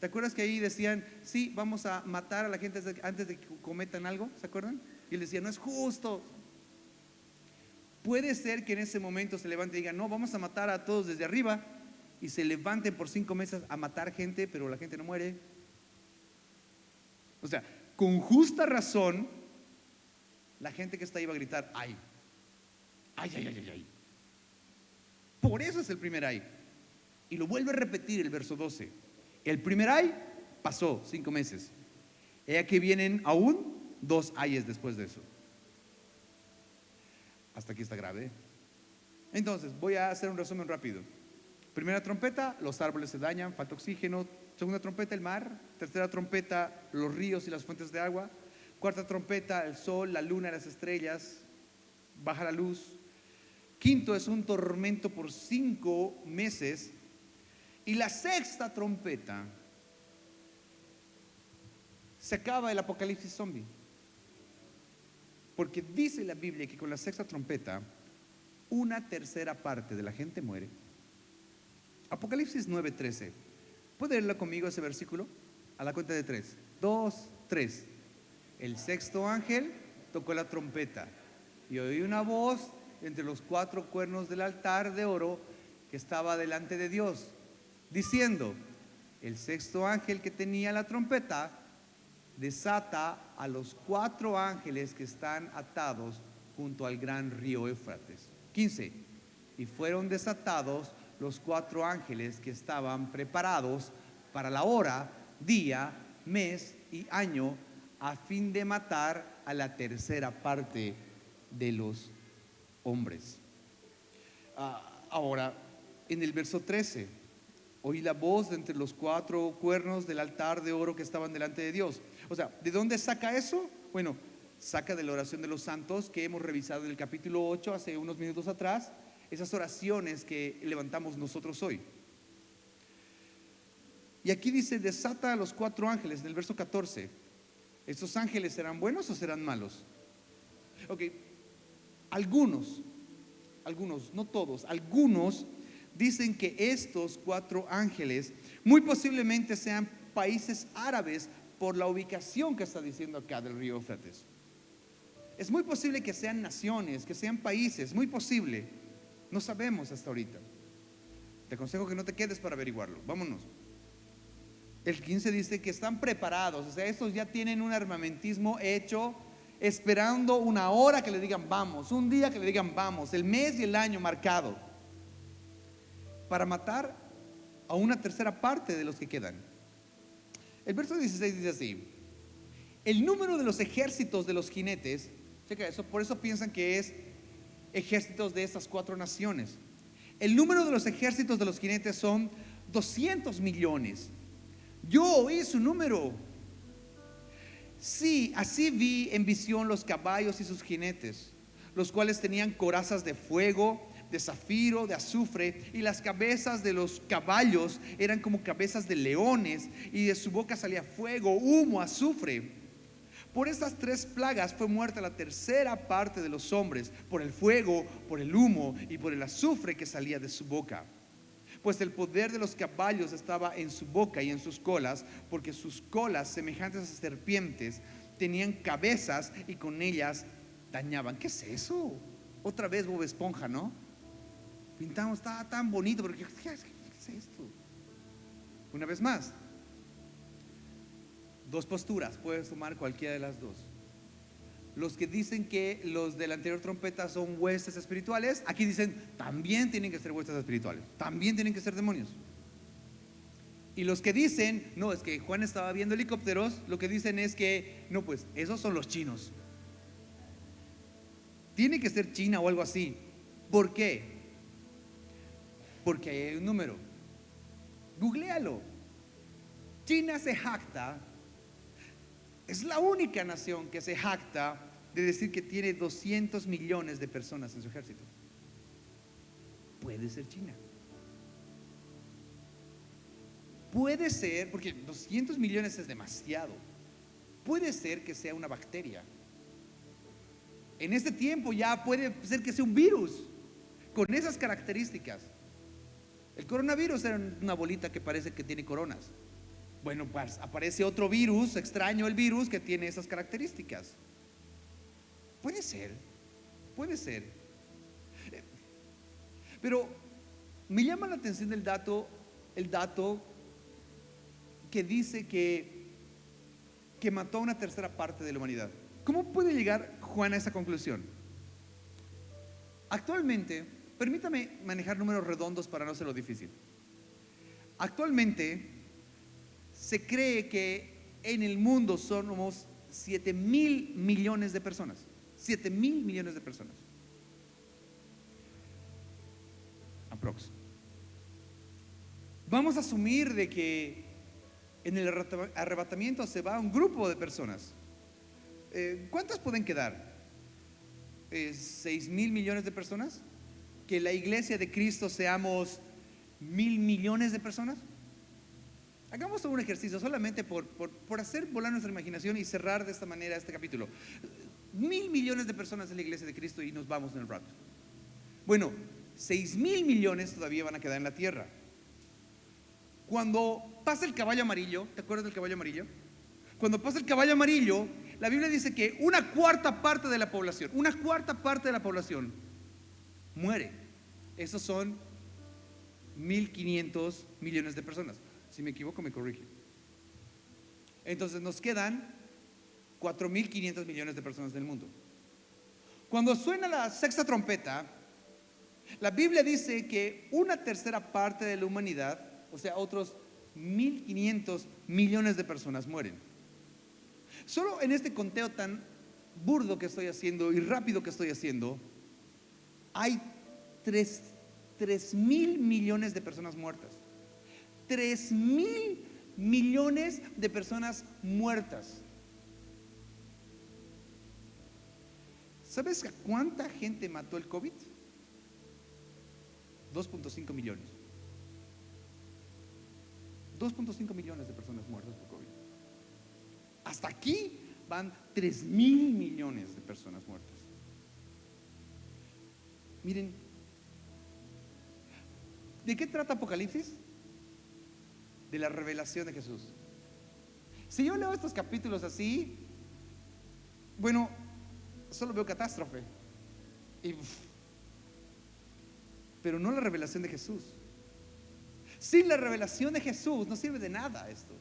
A: ¿Te acuerdas que ahí decían, sí, vamos a matar a la gente antes de que cometan algo? ¿Se acuerdan? Y él decía, no es justo. Puede ser que en ese momento se levante y diga, no, vamos a matar a todos desde arriba, y se levanten por 5 meses a matar gente, pero la gente no muere. O sea, con justa razón, la gente que está ahí va a gritar, ay, ay, ay, ay, ay, ay. Por eso es el primer ay. Y lo vuelve a repetir el verso 12. El primer ay pasó 5 meses. He aquí vienen aún 2 ayes después de eso. Hasta aquí está grave. Entonces, voy a hacer un resumen rápido. Primera trompeta, los árboles se dañan, falta oxígeno. Segunda trompeta, el mar. Tercera trompeta, los ríos y las fuentes de agua. Cuarta trompeta, el sol, la luna y las estrellas. Baja la luz. Quinto es un tormento por 5 meses. Y la sexta trompeta, se acaba el apocalipsis zombie. Porque dice la Biblia que con la sexta trompeta, 1/3 parte de la gente muere. Apocalipsis 9:13. ¿Puede leerlo conmigo ese versículo? A la cuenta de 3. 2, 3. El sexto ángel tocó la trompeta y oí una voz entre los 4 cuernos del altar de oro que estaba delante de Dios, diciendo, el sexto ángel que tenía la trompeta desata a los 4 ángeles que están atados junto al gran río Éufrates. 15. Y fueron desatados los 4 ángeles que estaban preparados para la hora, día, mes y año, a fin de matar a la tercera parte de los hombres. Ahora, en el verso 13, oí la voz de entre los 4 cuernos del altar de oro que estaban delante de Dios. O sea, ¿de dónde saca eso? Bueno, saca de la oración de los santos que hemos revisado en el capítulo 8 hace unos minutos atrás, esas oraciones que levantamos nosotros hoy. Y aquí dice, desata a los 4 ángeles en el verso 14. ¿Estos ángeles serán buenos o serán malos? Ok, algunos, no todos, algunos dicen que estos 4 ángeles muy posiblemente sean países árabes por la ubicación que está diciendo acá del río Éufrates. Es muy posible que sean naciones, que sean países, muy posible. No sabemos hasta ahorita. Te aconsejo que no te quedes para averiguarlo. Vámonos. El 15 dice que están preparados, o sea, estos ya tienen un armamentismo hecho, esperando una hora que le digan vamos, un día que le digan vamos, el mes y el año marcado, para matar a una tercera parte de los que quedan. El verso 16 dice así: el número de los ejércitos de los jinetes, checa eso, por eso piensan que es ejércitos de estas 4 naciones. El número de los ejércitos de los jinetes son 200 millones. Yo oí su número. Sí, así vi en visión los caballos y sus jinetes, los cuales tenían corazas de fuego, de zafiro, de azufre, y las cabezas de los caballos eran como cabezas de leones, y de su boca salía fuego, humo, azufre. Por estas 3 plagas fue muerta la tercera parte de los hombres, por el fuego, por el humo y por el azufre que salía de su boca. Pues el poder de los caballos estaba en su boca y en sus colas, porque sus colas, semejantes a serpientes, tenían cabezas y con ellas dañaban. ¿Qué es eso? Otra vez Bob Esponja, ¿no? Pintamos, estaba tan bonito, pero ¿qué es esto? Una vez más, 2 posturas, puedes tomar cualquiera de las 2. Los que dicen que los de la anterior trompeta son huestes espirituales, aquí dicen también tienen que ser huestes espirituales, también tienen que ser demonios. Y los que dicen, no, es que Juan estaba viendo helicópteros, lo que dicen es que, no, pues esos son los chinos. Tiene que ser China o algo así. ¿Por qué? Porque hay un número. Googléalo. China se jacta, es la única nación que se jacta de decir que tiene 200 millones de personas en su ejército. Puede ser China. Puede ser, porque 200 millones es demasiado. Puede ser que sea una bacteria. En este tiempo ya puede ser que sea un virus con esas características. El coronavirus era una bolita que parece que tiene coronas. Bueno, pues aparece otro virus, extraño el virus, que tiene esas características. Puede ser, puede ser. Pero me llama la atención el dato que dice que mató a una tercera parte de la humanidad. ¿Cómo puede llegar Juan a esa conclusión? Actualmente, permítame manejar números redondos para no hacerlo difícil. Actualmente se cree que en el mundo somos 7,000 millones de personas. 7,000 millones de personas. Aprox. Vamos a asumir de que en el arrebatamiento se va un grupo de personas. ¿Cuántas pueden quedar? 6,000 millones de personas. Que la iglesia de Cristo seamos 1,000 millones de personas. Hagamos un ejercicio solamente por hacer volar nuestra imaginación y cerrar de esta manera este capítulo. 1,000 millones de personas en la iglesia de Cristo y nos vamos en el rapto. Bueno, 6,000 millones todavía van a quedar en la tierra. Cuando pasa el caballo amarillo, ¿te acuerdas del caballo amarillo? Cuando pasa el caballo amarillo, la Biblia dice que una cuarta parte de la población muere. Esos son 1,500 millones de personas. Si me equivoco, me corrige. Entonces nos quedan 4,500 millones de personas del mundo. Cuando suena la sexta trompeta, la Biblia dice que una tercera parte de la humanidad, o sea, otros 1,500 millones de personas mueren. Solo en este conteo tan burdo que estoy haciendo y rápido que estoy haciendo, hay 3,000 millones de personas muertas. 3,000 millones de personas muertas. ¿Sabes a cuánta gente mató el COVID? 2.5 millones. 2.5 millones de personas muertas por COVID. Hasta aquí van 3.000 millones de personas muertas. Miren, ¿de qué trata Apocalipsis? De la revelación de Jesús. Si yo leo estos capítulos así, bueno, solo veo catástrofe. Pero no la revelación de Jesús. Sin la revelación de Jesús no sirve de nada esto.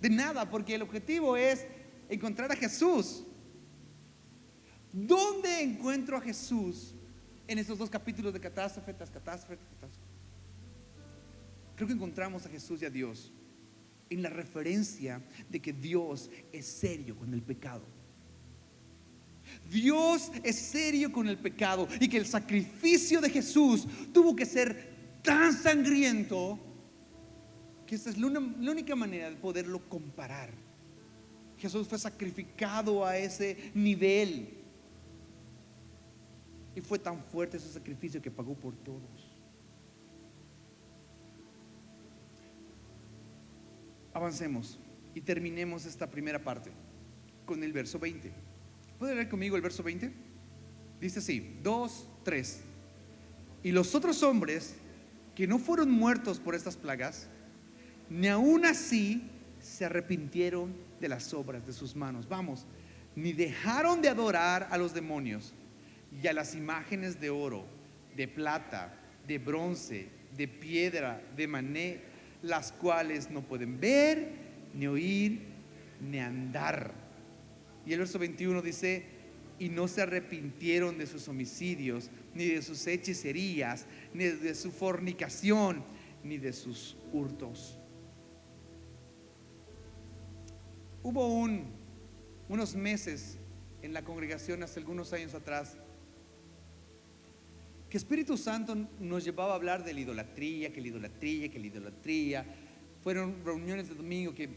A: De nada, porque el objetivo es encontrar a Jesús. ¿Dónde encuentro a Jesús en estos dos capítulos de catástrofe tras catástrofe tras catástrofe? Creo que encontramos a Jesús y a Dios en la referencia de que Dios es serio con el pecado. Dios es serio con el pecado y que el sacrificio de Jesús tuvo que ser tan sangriento que esta es la única manera de poderlo comparar. Jesús fue sacrificado a ese nivel y fue tan fuerte ese sacrificio que pagó por todos. Avancemos y terminemos esta primera parte con el verso 20. ¿Puede leer conmigo el verso 20? Dice así, 2, 3. Y los otros hombres que no fueron muertos por estas plagas, ni aún así se arrepintieron de las obras de sus manos. Vamos, ni dejaron de adorar a los demonios y a las imágenes de oro, de plata, de bronce, de piedra, de mané, las cuales no pueden ver, ni oír, ni andar. Y el verso 21 dice, y no se arrepintieron de sus homicidios, ni de sus hechicerías, ni de su fornicación, ni de sus hurtos. Hubo unos meses en la congregación hace algunos años atrás que Espíritu Santo nos llevaba a hablar de la idolatría, que la idolatría, que la idolatría. Fueron reuniones de domingo que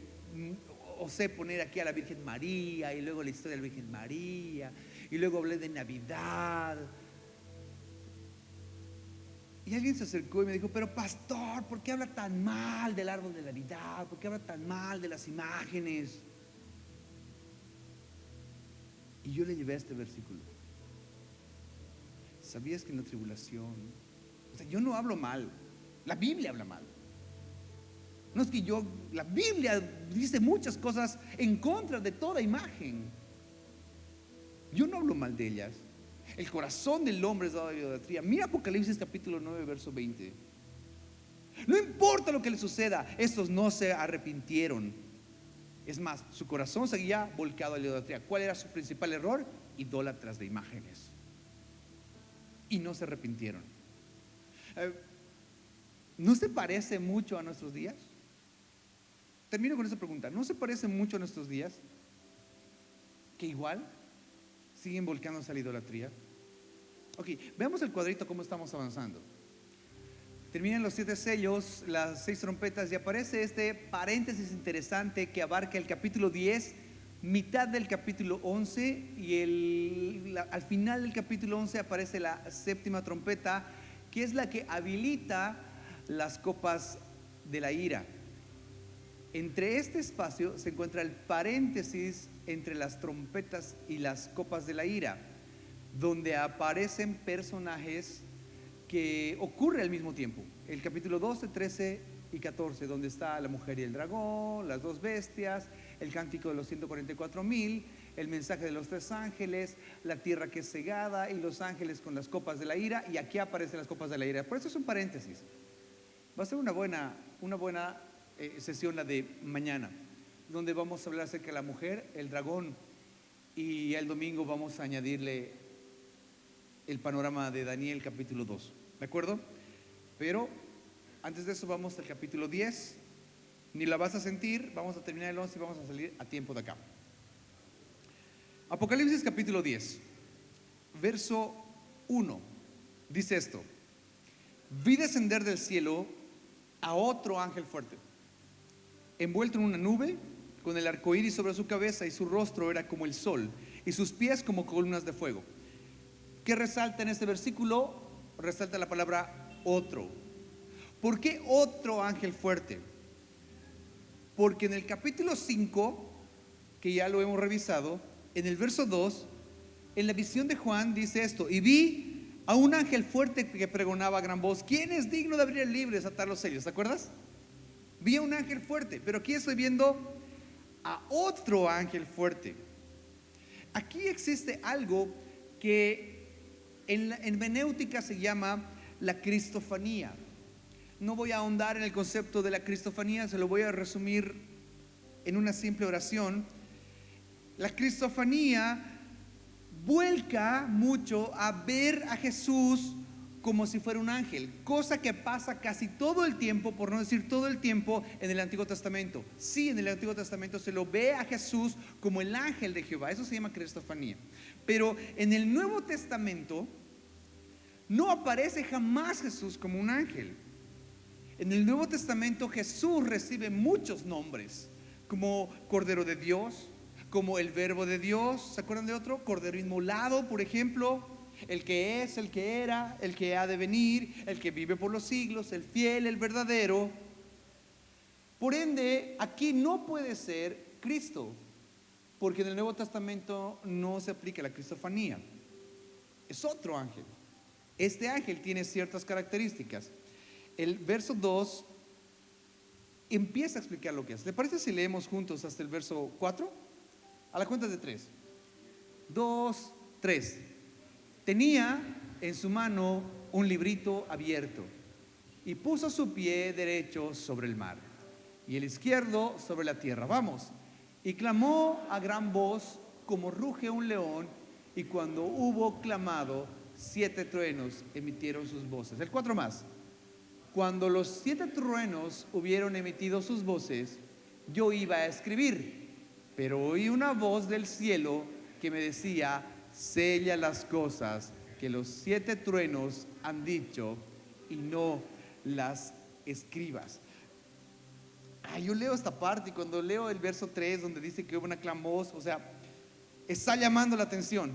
A: osé poner aquí a la Virgen María y luego la historia de la Virgen María y luego hablé de Navidad. Y alguien se acercó y me dijo, pero pastor, ¿por qué habla tan mal del árbol de Navidad? ¿Por qué habla tan mal de las imágenes? Y yo le llevé a este versículo. ¿Sabías que en la tribulación, o sea, yo no hablo mal, la Biblia habla mal? No es que la Biblia dice muchas cosas en contra de toda imagen. Yo no hablo mal de ellas. El corazón del hombre es dado a la idolatría. Mira Apocalipsis capítulo 9 verso 20. No importa lo que le suceda, estos no se arrepintieron. Es más, su corazón seguía volcado a la idolatría. ¿Cuál era su principal error? Idólatras de imágenes. Y no se arrepintieron. ¿No se parece mucho a nuestros días? Termino con esa pregunta. ¿No se parece mucho a nuestros días? Que igual siguen volcándose a la idolatría. Ok, veamos el cuadrito cómo estamos avanzando. Terminan los 7 sellos, las 6 trompetas y aparece este paréntesis interesante que abarca el capítulo 10, mitad del capítulo 11 y al final del capítulo 11 aparece la 7ª trompeta, que es la que habilita las copas de la ira. Entre este espacio se encuentra el paréntesis entre las trompetas y las copas de la ira, donde aparecen personajes que ocurre al mismo tiempo. El capítulo 12, 13 y 14, donde está la mujer y el dragón, las 2 bestias, el cántico de los 144,000, el mensaje de los 3 ángeles, la tierra que es cegada y los ángeles con las copas de la ira. Y aquí aparecen las copas de la ira. Por eso es un paréntesis. Va a ser una buena sesión la de mañana, donde vamos a hablar acerca de la mujer, el dragón, y el domingo vamos a añadirle el panorama de Daniel capítulo 2, ¿de acuerdo? Pero antes de eso vamos al capítulo 10. Ni la vas a sentir, vamos a terminar el 11 y vamos a salir a tiempo de acá. Apocalipsis capítulo 10, verso 1, dice esto: vi descender del cielo a otro ángel fuerte, envuelto en una nube, con el arco iris sobre su cabeza, y su rostro era como el sol, y sus pies como columnas de fuego. ¿Qué resalta en este versículo? Resalta la palabra otro. ¿Por qué otro ángel fuerte? Porque en el capítulo 5, que ya lo hemos revisado, en el verso 2, en la visión de Juan dice esto: y vi a un ángel fuerte que pregonaba a gran voz: ¿quién es digno de abrir el libro y desatar los sellos? ¿Te acuerdas? Vi a un ángel fuerte, pero aquí estoy viendo a otro ángel fuerte. Aquí existe algo que en hermenéutica se llama la cristofanía. No voy a ahondar en el concepto de la cristofanía, se lo voy a resumir en una simple oración. La cristofanía vuelca mucho a ver a Jesús como si fuera un ángel, cosa que pasa casi todo el tiempo, por no decir todo el tiempo, en el Antiguo Testamento. Sí, en el Antiguo Testamento se lo ve a Jesús como el ángel de Jehová, eso se llama cristofanía. Pero en el Nuevo Testamento no aparece jamás Jesús como un ángel. En el Nuevo Testamento Jesús recibe muchos nombres, como Cordero de Dios, como el Verbo de Dios. ¿Se acuerdan de otro? Cordero inmolado, por ejemplo. El que es, el que era, el que ha de venir, el que vive por los siglos, el fiel, el verdadero. Por ende, aquí no puede ser Cristo, porque en el Nuevo Testamento no se aplica la cristofanía. Es otro ángel. Este ángel tiene ciertas características. El verso 2 empieza a explicar lo que es. ¿Le parece si leemos juntos hasta el verso 4? A la cuenta de 3. 2, 3. Tenía en su mano un librito abierto y puso su pie derecho sobre el mar y el izquierdo sobre la tierra. Vamos. Y clamó a gran voz como ruge un león, y cuando hubo clamado, 7 truenos emitieron sus voces. El 4 más. Cuando los 7 truenos hubieron emitido sus voces, yo iba a escribir, pero oí una voz del cielo que me decía: sella las cosas que los 7 truenos han dicho y no las escribas. Yo leo esta parte, y cuando leo el verso 3 donde dice que hubo una gran voz, o sea, está llamando la atención.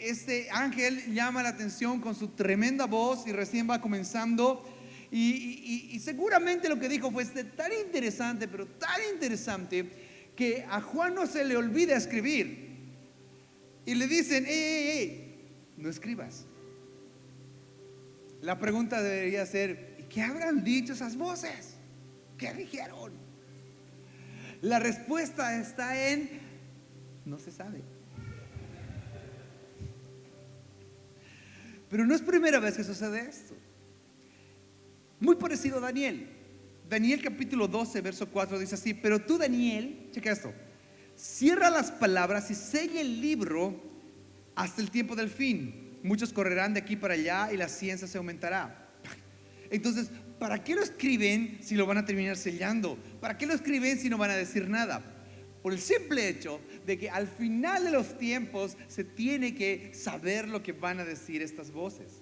A: Este ángel llama la atención con su tremenda voz, y recién va comenzando. Y seguramente lo que dijo fue tan interesante, pero tan interesante, que a Juan no se le olvida escribir. Y le dicen: no escribas. La pregunta debería ser: ¿y qué habrán dicho esas voces? ¿Qué dijeron? La respuesta está en: no se sabe. Pero no es primera vez que sucede esto. Muy parecido a Daniel. Daniel capítulo 12 verso 4 dice así: pero tú, Daniel, checa esto, cierra las palabras y sella el libro hasta el tiempo del fin. Muchos correrán de aquí para allá y la ciencia se aumentará. Entonces, ¿para qué lo escriben si lo van a terminar sellando? ¿Para qué lo escriben si no van a decir nada? Por el simple hecho de que al final de los tiempos se tiene que saber lo que van a decir estas voces.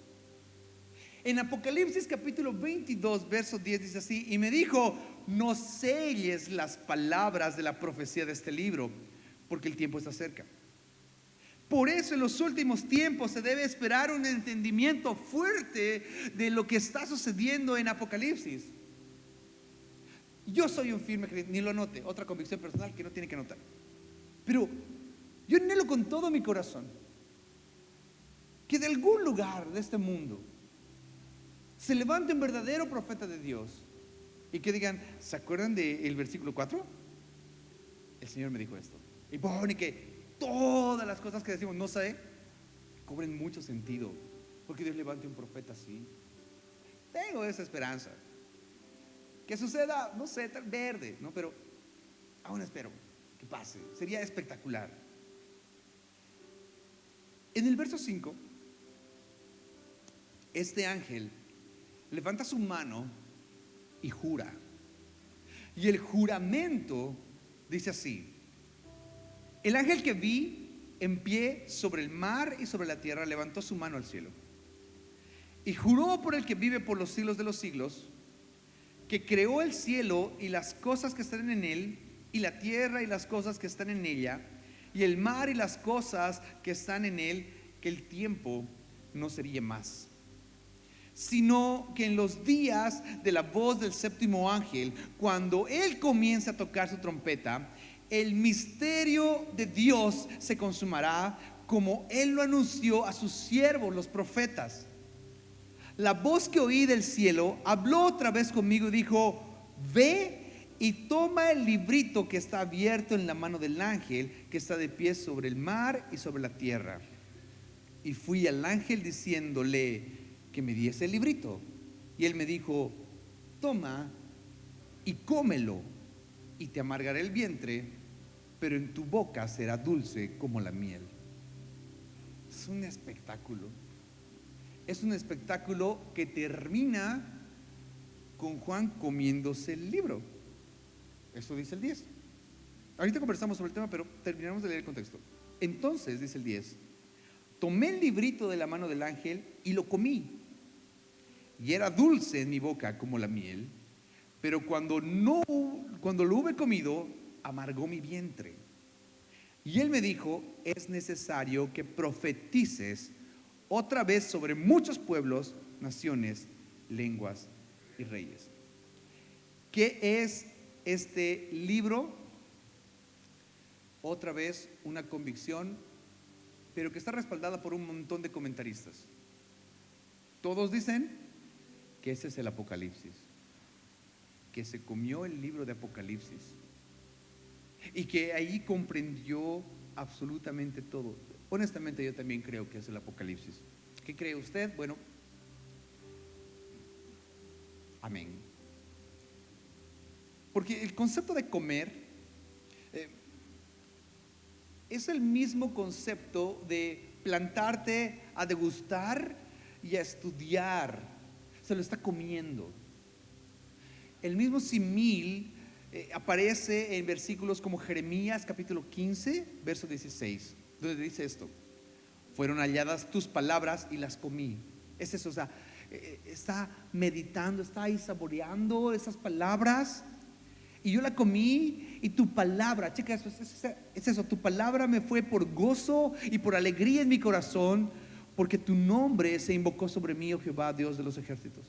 A: En Apocalipsis capítulo 22 verso 10 dice así: y me dijo: no selles las palabras de la profecía de este libro, porque el tiempo está cerca. Por eso en los últimos tiempos se debe esperar un entendimiento fuerte de lo que está sucediendo en Apocalipsis. Yo soy un firme creyente, ni lo note, otra convicción personal que no tiene que notar, pero yo anhelo con todo mi corazón que de algún lugar de este mundo se levante un verdadero profeta de Dios y que digan: ¿se acuerdan del versículo 4? El Señor me dijo esto. Y pone que todas las cosas que decimos no sé cobren mucho sentido, porque Dios levante un profeta así. Tengo esa esperanza. Que suceda, no sé, tal verde, ¿no? Pero aún espero que pase. Sería espectacular. En el verso 5, este ángel levanta su mano y jura. Y el juramento dice así: el ángel que vi en pie sobre el mar y sobre la tierra levantó su mano al cielo y juró por el que vive por los siglos de los siglos, que creó el cielo y las cosas que están en él, y la tierra y las cosas que están en ella, y el mar y las cosas que están en él, que el tiempo no sería más, sino que en los días de la voz del séptimo ángel, cuando él comience a tocar su trompeta, el misterio de Dios se consumará, como él lo anunció a sus siervos los profetas. La voz que oí del cielo habló otra vez conmigo y dijo: ve y toma el librito que está abierto en la mano del ángel que está de pie sobre el mar y sobre la tierra. Y fui al ángel diciéndole que me diese el librito. Y él me dijo: toma y cómelo, y te amargará el vientre, pero en tu boca será dulce como la miel. Es un espectáculo. Es un espectáculo que termina con Juan comiéndose el libro. Eso dice el 10. Ahorita conversamos sobre el tema, pero terminamos de leer el contexto. Entonces, dice el 10, tomé el librito de la mano del ángel y lo comí. Y era dulce en mi boca como la miel, pero cuando lo hube comido, amargó mi vientre. Y él me dijo: es necesario que profetices otra vez sobre muchos pueblos, naciones, lenguas y reyes. ¿Qué es este libro? Otra vez una convicción, pero que está respaldada por un montón de comentaristas. Todos dicen que ese es el Apocalipsis, que se comió el libro de Apocalipsis y que ahí comprendió absolutamente todo. Honestamente, yo también creo que es el Apocalipsis. ¿Qué cree usted? Bueno, amén. Porque el concepto de comer es el mismo concepto de plantarte a degustar y a estudiar. Se lo está comiendo. El mismo simil aparece en versículos como Jeremías capítulo 15, verso 16, donde dice esto: fueron halladas tus palabras y las comí. Es eso, o sea, está meditando, está ahí saboreando esas palabras. Y yo la comí, y tu palabra, checa eso, es eso, tu palabra me fue por gozo y por alegría en mi corazón, porque tu nombre se invocó sobre mí, oh Jehová, Dios de los ejércitos.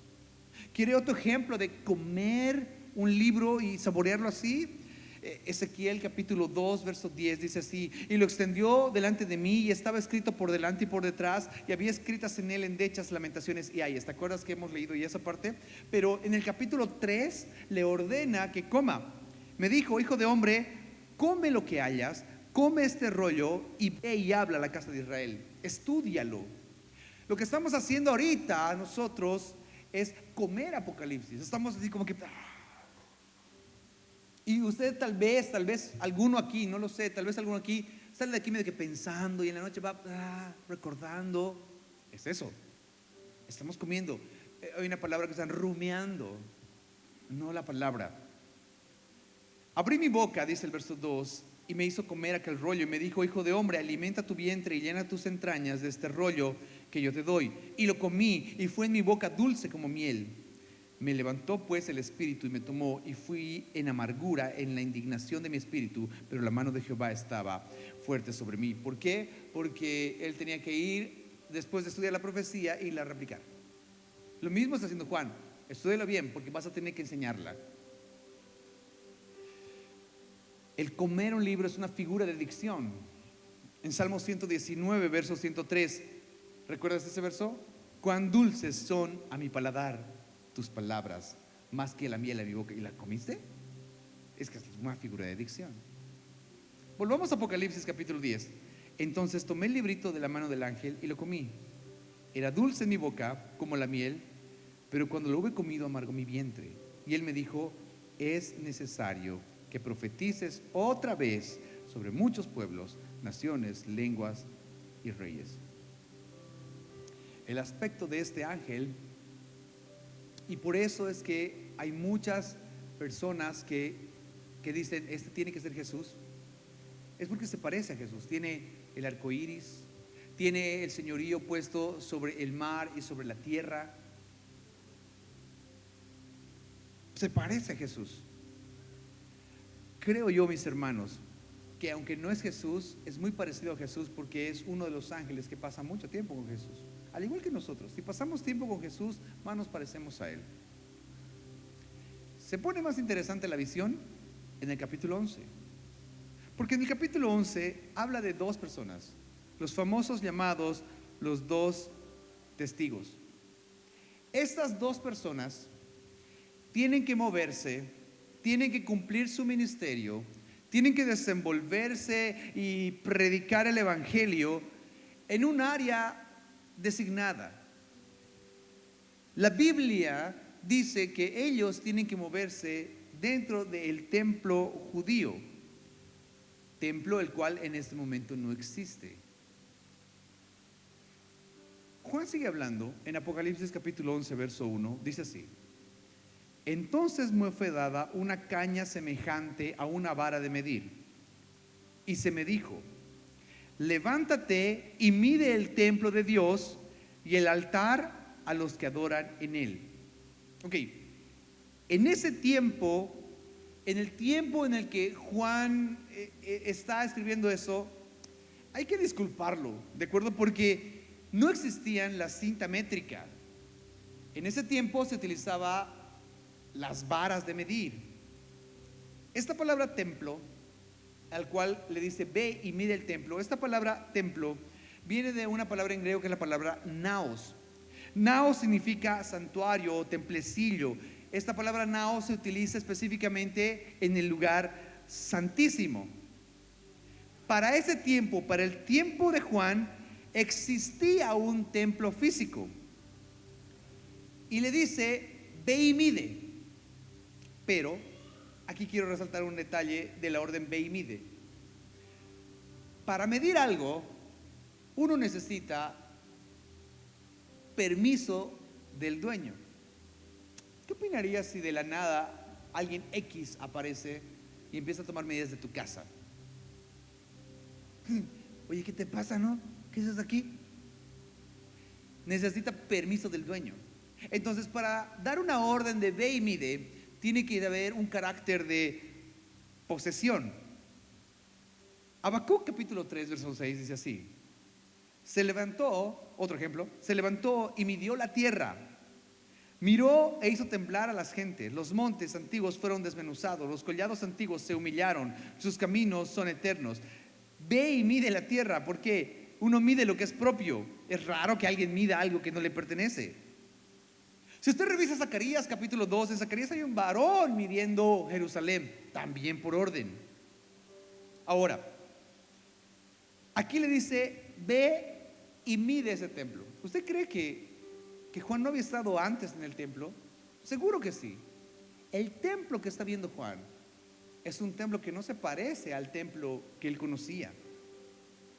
A: ¿Quiere otro ejemplo de comer un libro y saborearlo así? Ezequiel capítulo 2 verso 10 dice así: y lo extendió delante de mí, y estaba escrito por delante y por detrás, y había escritas en él endechas, lamentaciones y ayes. ¿Te acuerdas que hemos leído ya esa parte? Pero en el capítulo 3 le ordena que coma. Me dijo: hijo de hombre, come lo que hayas, come este rollo y ve y habla a la casa de Israel, estúdialo. Lo que estamos haciendo ahorita nosotros es comer Apocalipsis. Estamos así como que... Y usted tal vez alguno aquí, no lo sé, tal vez alguno aquí sale de aquí medio que pensando, y en la noche va recordando. Es eso, estamos comiendo. Hay una palabra que están rumiando, no la palabra. Abrí mi boca, dice el verso 2, y me hizo comer aquel rollo, y me dijo: hijo de hombre, alimenta tu vientre y llena tus entrañas de este rollo que yo te doy. Y lo comí, y fue en mi boca dulce como miel. Me levantó pues el espíritu y me tomó, y fui en amargura, en la indignación de mi espíritu, pero la mano de Jehová estaba fuerte sobre mí. ¿Por qué? Porque él tenía que ir después de estudiar la profecía y la replicar. Lo mismo está haciendo Juan. Estúdiala bien, porque vas a tener que enseñarla. El comer un libro es una figura de dicción. En Salmo 119 verso 103, ¿recuerdas ese verso? Cuán dulces son a mi paladar tus palabras, más que la miel en mi boca. ¿Y la comiste? Es que es una figura de dicción. Volvamos a Apocalipsis capítulo 10. Entonces tomé el librito de la mano del ángel y lo comí. Era dulce en mi boca como la miel, pero cuando lo hube comido amargó mi vientre. Y él me dijo: es necesario que profetices otra vez sobre muchos pueblos, naciones, lenguas y reyes. El aspecto de este ángel, y por eso es que hay muchas personas que dicen: este tiene que ser Jesús, es porque se parece a Jesús. Tiene el arco iris, tiene el señorío puesto sobre el mar y sobre la tierra. Se parece a Jesús. Creo yo, mis hermanos, que aunque no es Jesús, es muy parecido a Jesús porque es uno de los ángeles que pasa mucho tiempo con Jesús. Al igual que nosotros, si pasamos tiempo con Jesús, más nos parecemos a Él. Se pone más interesante la visión en el capítulo 11. Porque en el capítulo 11 habla de dos personas, los famosos llamados los dos testigos. Estas dos personas tienen que moverse, tienen que cumplir su ministerio, tienen que desenvolverse y predicar el evangelio en un área designada. La Biblia dice que ellos tienen que moverse dentro del templo judío, templo el cual en este momento no existe. Juan sigue hablando en Apocalipsis capítulo 11 verso 1, dice así: entonces me fue dada una caña semejante a una vara de medir, y se me dijo: levántate y mide el templo de Dios y el altar a los que adoran en él. Ok, en ese tiempo, en el tiempo en el que Juan está escribiendo eso, hay que disculparlo, ¿de acuerdo? Porque no existían la cinta métrica. En ese tiempo se utilizaba las varas de medir. Esta palabra templo, al cual le dice ve y mide el templo, esta palabra templo viene de una palabra en griego que es la palabra naos. Naos significa santuario o templecillo. Esta palabra naos se utiliza específicamente en el lugar santísimo. Para ese tiempo, para el tiempo de Juan, existía un templo físico. Y le dice, ve y mide. Pero aquí quiero resaltar un detalle de la orden ve y mide. Para medir algo, uno necesita permiso del dueño. ¿Qué opinarías si de la nada alguien X aparece y empieza a tomar medidas de tu casa? Oye, ¿qué te pasa, no? ¿Qué haces aquí? Necesita permiso del dueño. Entonces, para dar una orden de ve y mide, tiene que haber un carácter de posesión. Habacuc capítulo 3 verso 6 dice así: se levantó, otro ejemplo, se levantó y midió la tierra, miró e hizo temblar a las gentes, los montes antiguos fueron desmenuzados, los collados antiguos se humillaron, sus caminos son eternos. Ve y mide la tierra, porque uno mide lo que es propio. Es raro que alguien mida algo que no le pertenece. Si usted revisa Zacarías capítulo 2, en Zacarías hay un varón midiendo Jerusalén, también por orden. Ahora, aquí le dice, ve y mide ese templo. ¿Usted cree que Juan no había estado antes en el templo? Seguro que sí. El templo que está viendo Juan es un templo que no se parece al templo que él conocía.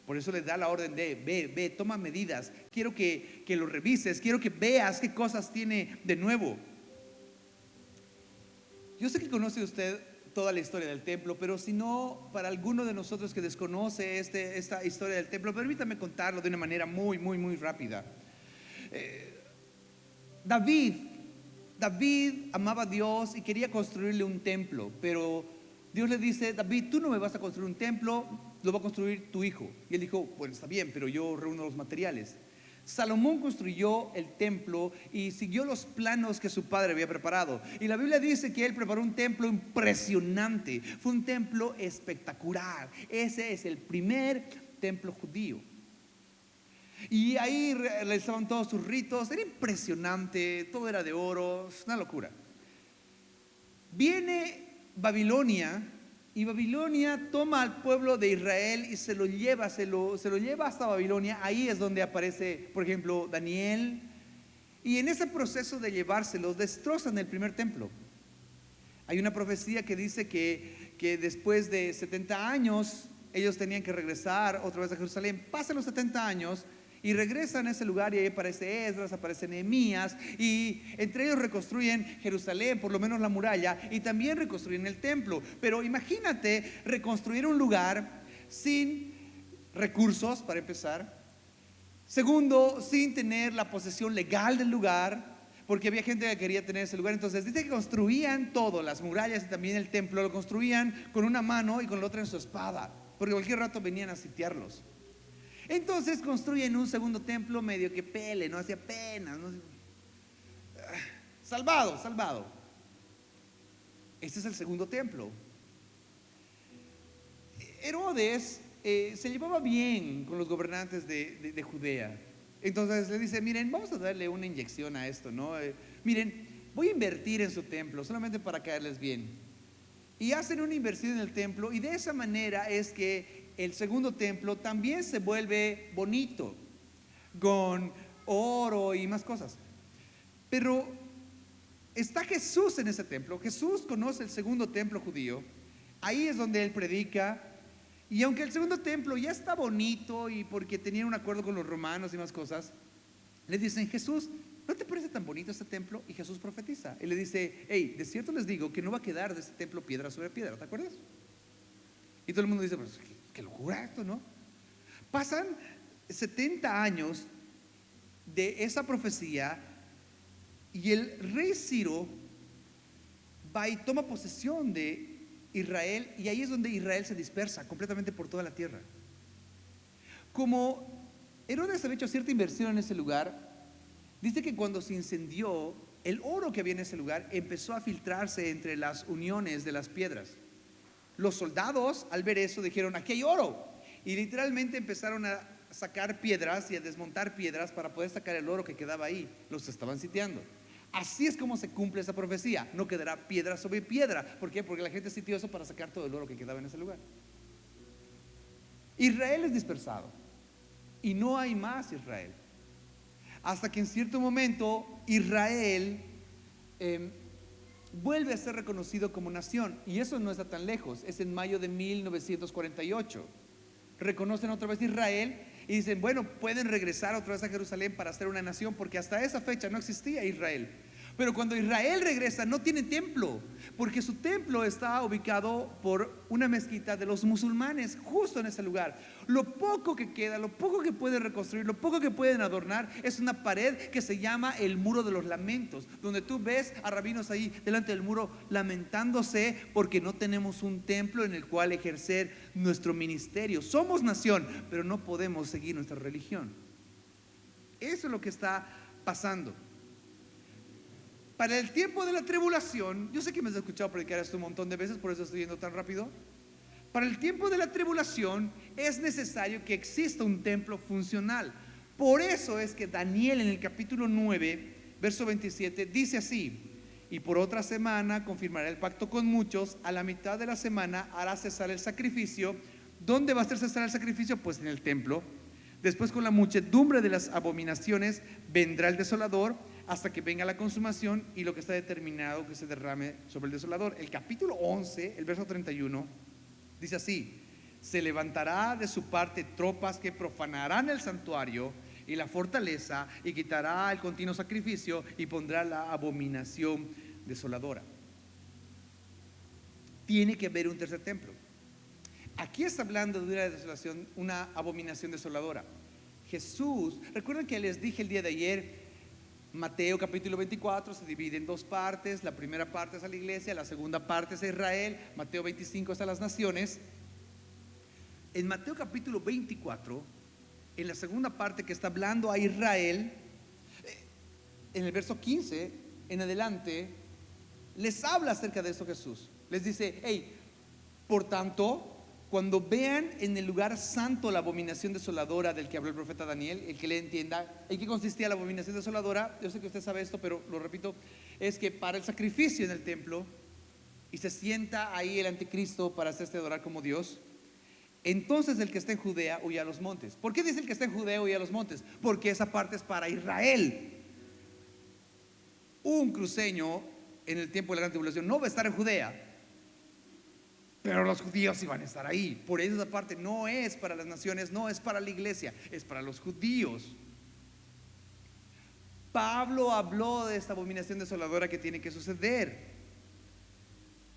A: Por eso le da la orden de ve, toma medidas. Quiero que lo revises, quiero que veas qué cosas tiene de nuevo. Yo sé que conoce usted toda la historia del templo, pero si no, para alguno de nosotros que desconoce esta historia del templo, permítame contarlo de una manera muy, muy, muy rápida. David amaba a Dios y quería construirle un templo, pero Dios le dice: David, tú no me vas a construir un templo, lo va a construir tu hijo. Y él dijo: bueno, está bien, pero yo reúno los materiales. Salomón construyó el templo y siguió los planos que su padre había preparado. Y la Biblia dice que él preparó un templo impresionante. Fue un templo espectacular. Ese es el primer templo judío. Y ahí realizaban todos sus ritos. Era impresionante, todo era de oro, es una locura. Viene Babilonia, y Babilonia toma al pueblo de Israel y se lo lleva hasta Babilonia. Ahí es donde aparece, por ejemplo, Daniel. Y en ese proceso de llevárselos, destrozan el primer templo. Hay una profecía que dice que después de 70 años ellos tenían que regresar otra vez a Jerusalén. Pasan los 70 años y regresan a ese lugar, y ahí aparece Esdras, aparece Nehemías, y entre ellos reconstruyen Jerusalén, por lo menos la muralla, y también reconstruyen el templo. Pero imagínate reconstruir un lugar sin recursos, para empezar. Segundo, sin tener la posesión legal del lugar, porque había gente que quería tener ese lugar. Entonces dice que construían todo, las murallas y también el templo, lo construían con una mano y con la otra en su espada. porque cualquier rato venían a sitiarlos. Entonces construyen un segundo templo medio que pele, no hacía pena, ¿no? Salvado. Este es el segundo templo. Herodes se llevaba bien con los gobernantes de Judea. Entonces le dice: miren, vamos a darle una inyección a esto, ¿no? Miren, voy a invertir en su templo solamente para caerles bien. Y hacen una inversión en el templo, y de esa manera es que el segundo templo también se vuelve bonito, con oro y más cosas. Pero está Jesús en ese templo. Jesús conoce el segundo templo judío. Ahí es donde él predica. Y aunque el segundo templo ya está bonito, y porque tenían un acuerdo con los romanos y más cosas, le dicen: Jesús, ¿no te parece tan bonito este templo? Y Jesús profetiza. Él le dice: hey, de cierto les digo que no va a quedar de este templo piedra sobre piedra. ¿Te acuerdas? Y todo el mundo dice: pues qué locura esto, ¿no? Pasan 70 años de esa profecía, y el rey Ciro va y toma posesión de Israel, y ahí es donde Israel se dispersa completamente por toda la tierra. Como Herodes había hecho cierta inversión en ese lugar, dice que cuando se incendió, el oro que había en ese lugar empezó a filtrarse entre las uniones de las piedras. Los soldados, al ver eso, dijeron: aquí hay oro. Y literalmente empezaron a sacar piedras y a desmontar piedras para poder sacar el oro que quedaba ahí. Los estaban sitiando. Así es como se cumple esa profecía: no quedará piedra sobre piedra. ¿Por qué? Porque la gente sitió eso para sacar todo el oro que quedaba en ese lugar. Israel es dispersado, y no hay más Israel, hasta que en cierto momento Israel vuelve a ser reconocido como nación. Y eso no está tan lejos. Es en mayo de 1948. Reconocen otra vez Israel y dicen: bueno, pueden regresar otra vez a Jerusalén para ser una nación, porque hasta esa fecha no existía Israel. Pero cuando Israel regresa, no tiene templo, porque su templo está ubicado por una mezquita de los musulmanes, justo en ese lugar. Lo poco que queda, lo poco que pueden reconstruir, lo poco que pueden adornar, es una pared que se llama el Muro de los Lamentos, donde tú ves a rabinos ahí delante del muro lamentándose porque no tenemos un templo en el cual ejercer nuestro ministerio. Somos nación, pero no podemos seguir nuestra religión. Eso es lo que está pasando. Para el tiempo de la tribulación, yo sé que me has escuchado predicar esto un montón de veces, por eso estoy yendo tan rápido. Para el tiempo de la tribulación es necesario que exista un templo funcional. Por eso es que Daniel, en el capítulo 9, verso 27, dice así: y por otra semana confirmará el pacto con muchos, a la mitad de la semana hará cesar el sacrificio. ¿Dónde va a hacer cesar el sacrificio? Pues en el templo. Después, con la muchedumbre de las abominaciones, vendrá el desolador, hasta que venga la consumación y lo que está determinado que se derrame sobre el desolador. El capítulo 11, el verso 31, dice así: se levantará de su parte tropas que profanarán el santuario y la fortaleza, y quitará el continuo sacrificio, y pondrá la abominación desoladora. Tiene que haber un tercer templo. Aquí está hablando de una desolación, una abominación desoladora. Jesús, recuerden que les dije el día de ayer, Mateo capítulo 24 se divide en dos partes. La primera parte es a la iglesia, la segunda parte es a Israel. Mateo 25 es a las naciones. En Mateo capítulo 24, en la segunda parte que está hablando a Israel, en el verso 15 en adelante, les habla acerca de eso Jesús. Les dice: hey, por tanto, cuando vean en el lugar santo la abominación desoladora del que habló el profeta Daniel, el que le entienda, ¿en qué consistía la abominación desoladora? Yo sé que usted sabe esto, pero lo repito: es que para el sacrificio en el templo, y se sienta ahí el anticristo para hacerse adorar como Dios, entonces el que está en Judea huye a los montes. ¿Por qué dice el que está en Judea huye a los montes? Porque esa parte es para Israel. Un cruceño en el tiempo de la gran tribulación no va a estar en Judea, pero los judíos iban a estar ahí. Por eso esa parte no es para las naciones, no es para la iglesia, es para los judíos. Pablo habló de esta abominación desoladora que tiene que suceder.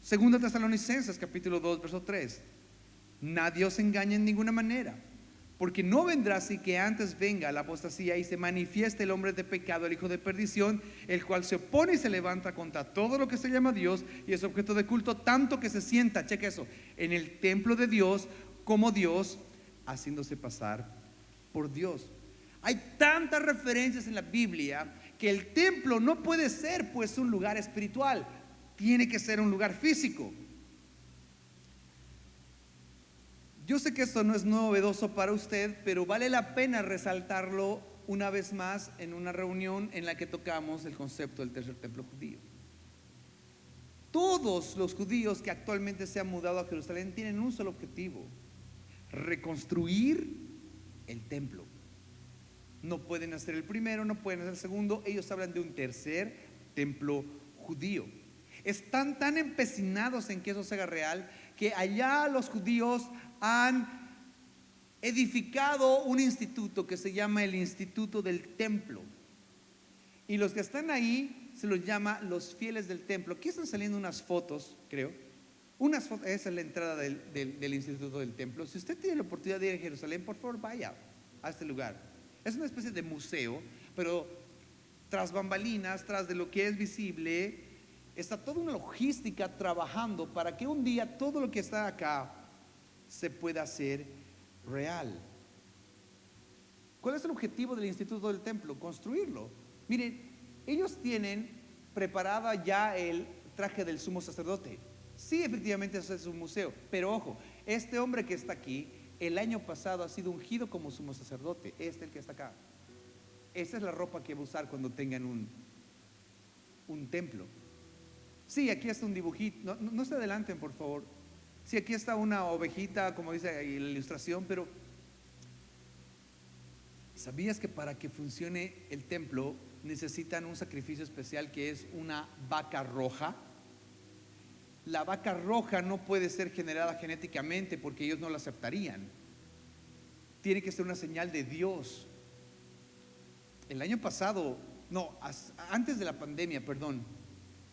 A: Segunda Tesalonicenses capítulo 2 verso 3: nadie os engañe en ninguna manera, porque no vendrá así que antes venga la apostasía y se manifieste el hombre de pecado, el hijo de perdición, el cual se opone y se levanta contra todo lo que se llama Dios y es objeto de culto, tanto que se sienta, cheque eso, en el templo de Dios, como Dios, haciéndose pasar por Dios. Hay tantas referencias en la Biblia que el templo no puede ser pues un lugar espiritual, tiene que ser un lugar físico. Yo sé que esto no es novedoso para usted, pero vale la pena resaltarlo una vez más en una reunión en la que tocamos el concepto del tercer templo judío. Todos los judíos que actualmente se han mudado a Jerusalén tienen un solo objetivo: reconstruir el templo. No pueden hacer el primero, no pueden hacer el segundo. Ellos hablan de un tercer templo judío. Están tan empecinados en que eso se haga real que allá los judíos han edificado un instituto que se llama el Instituto del Templo. Y los que están ahí se los llama los fieles del templo. Aquí están saliendo unas fotos, creo. Unas fotos, esa es la entrada del Instituto del Templo. Si usted tiene la oportunidad de ir a Jerusalén, por favor vaya a este lugar. Es una especie de museo, pero tras bambalinas, tras de lo que es visible, está toda una logística trabajando para que un día todo lo que está acá se pueda hacer real. ¿Cuál es el objetivo del Instituto del Templo? Construirlo. Miren, ellos tienen preparada ya el traje del sumo sacerdote. Sí, efectivamente eso es un museo, pero ojo, este hombre que está aquí el año pasado ha sido ungido como sumo sacerdote, el que está acá. Esa es la ropa que va a usar cuando tengan un templo. Sí, aquí está un dibujito, no se adelanten por favor. Sí, aquí está una ovejita, como dice ahí la ilustración, pero ¿sabías que para que funcione el templo necesitan un sacrificio especial que es una vaca roja? La vaca roja no puede ser generada genéticamente porque ellos no la aceptarían. Tiene que ser una señal de Dios. El año pasado, no, antes de la pandemia, perdón,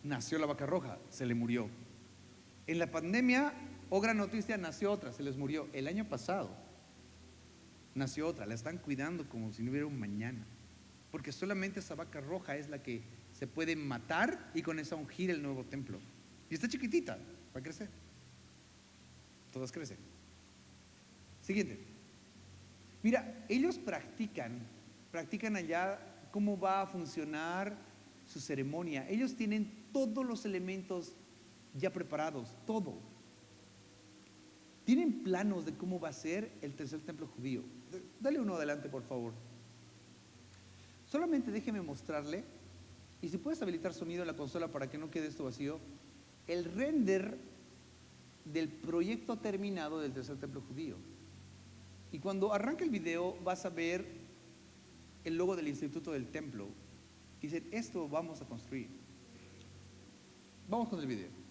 A: nació la vaca roja, se le murió. En la pandemia, oh gran noticia, nació otra, se les murió. El año pasado nació otra, la están cuidando como si no hubiera un mañana, porque solamente esa vaca roja es la que se puede matar y con esa ungir el nuevo templo. Y está chiquitita, va a crecer. Todas crecen. Siguiente. Mira, ellos practican allá cómo va a funcionar su ceremonia. Ellos tienen todos los elementos ya preparados, todo. Tienen planos de cómo va a ser el tercer templo judío. Dale uno adelante, por favor. Solamente déjeme mostrarle, y si puedes habilitar sonido en la consola para que no quede esto vacío, el render del proyecto terminado del tercer templo judío. Y cuando arranque el video vas a ver el logo del Instituto del Templo. Y dicen, esto vamos a construir. Vamos con el video.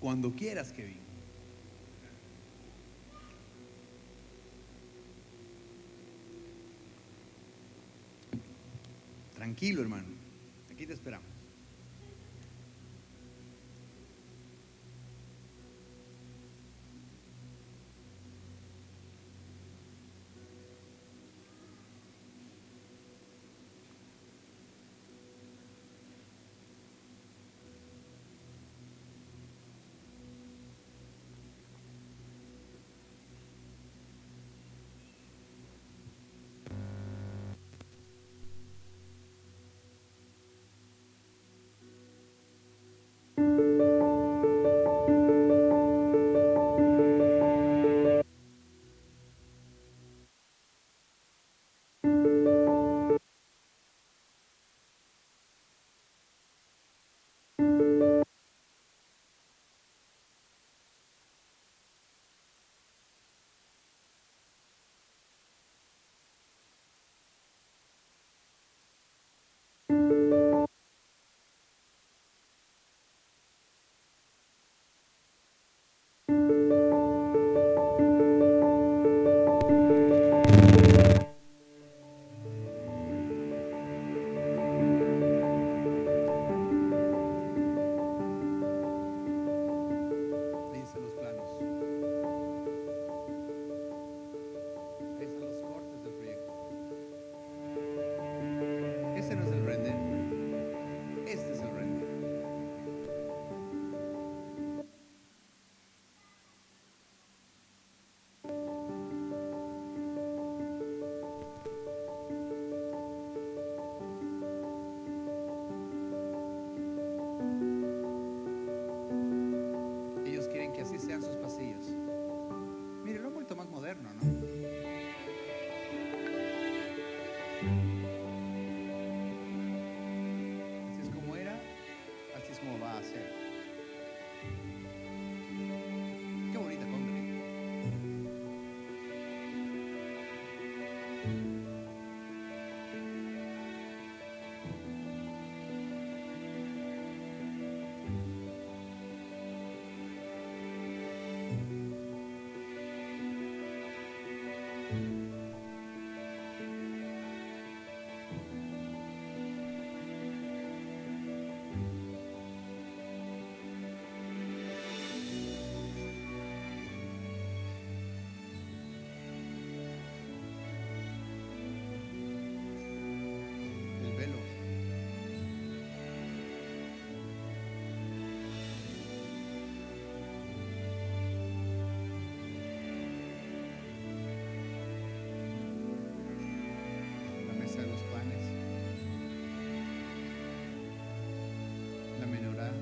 A: Cuando quieras, Kevin. Tranquilo, hermano. Aquí te esperamos. El velo. La mesa de los panes. La menorá.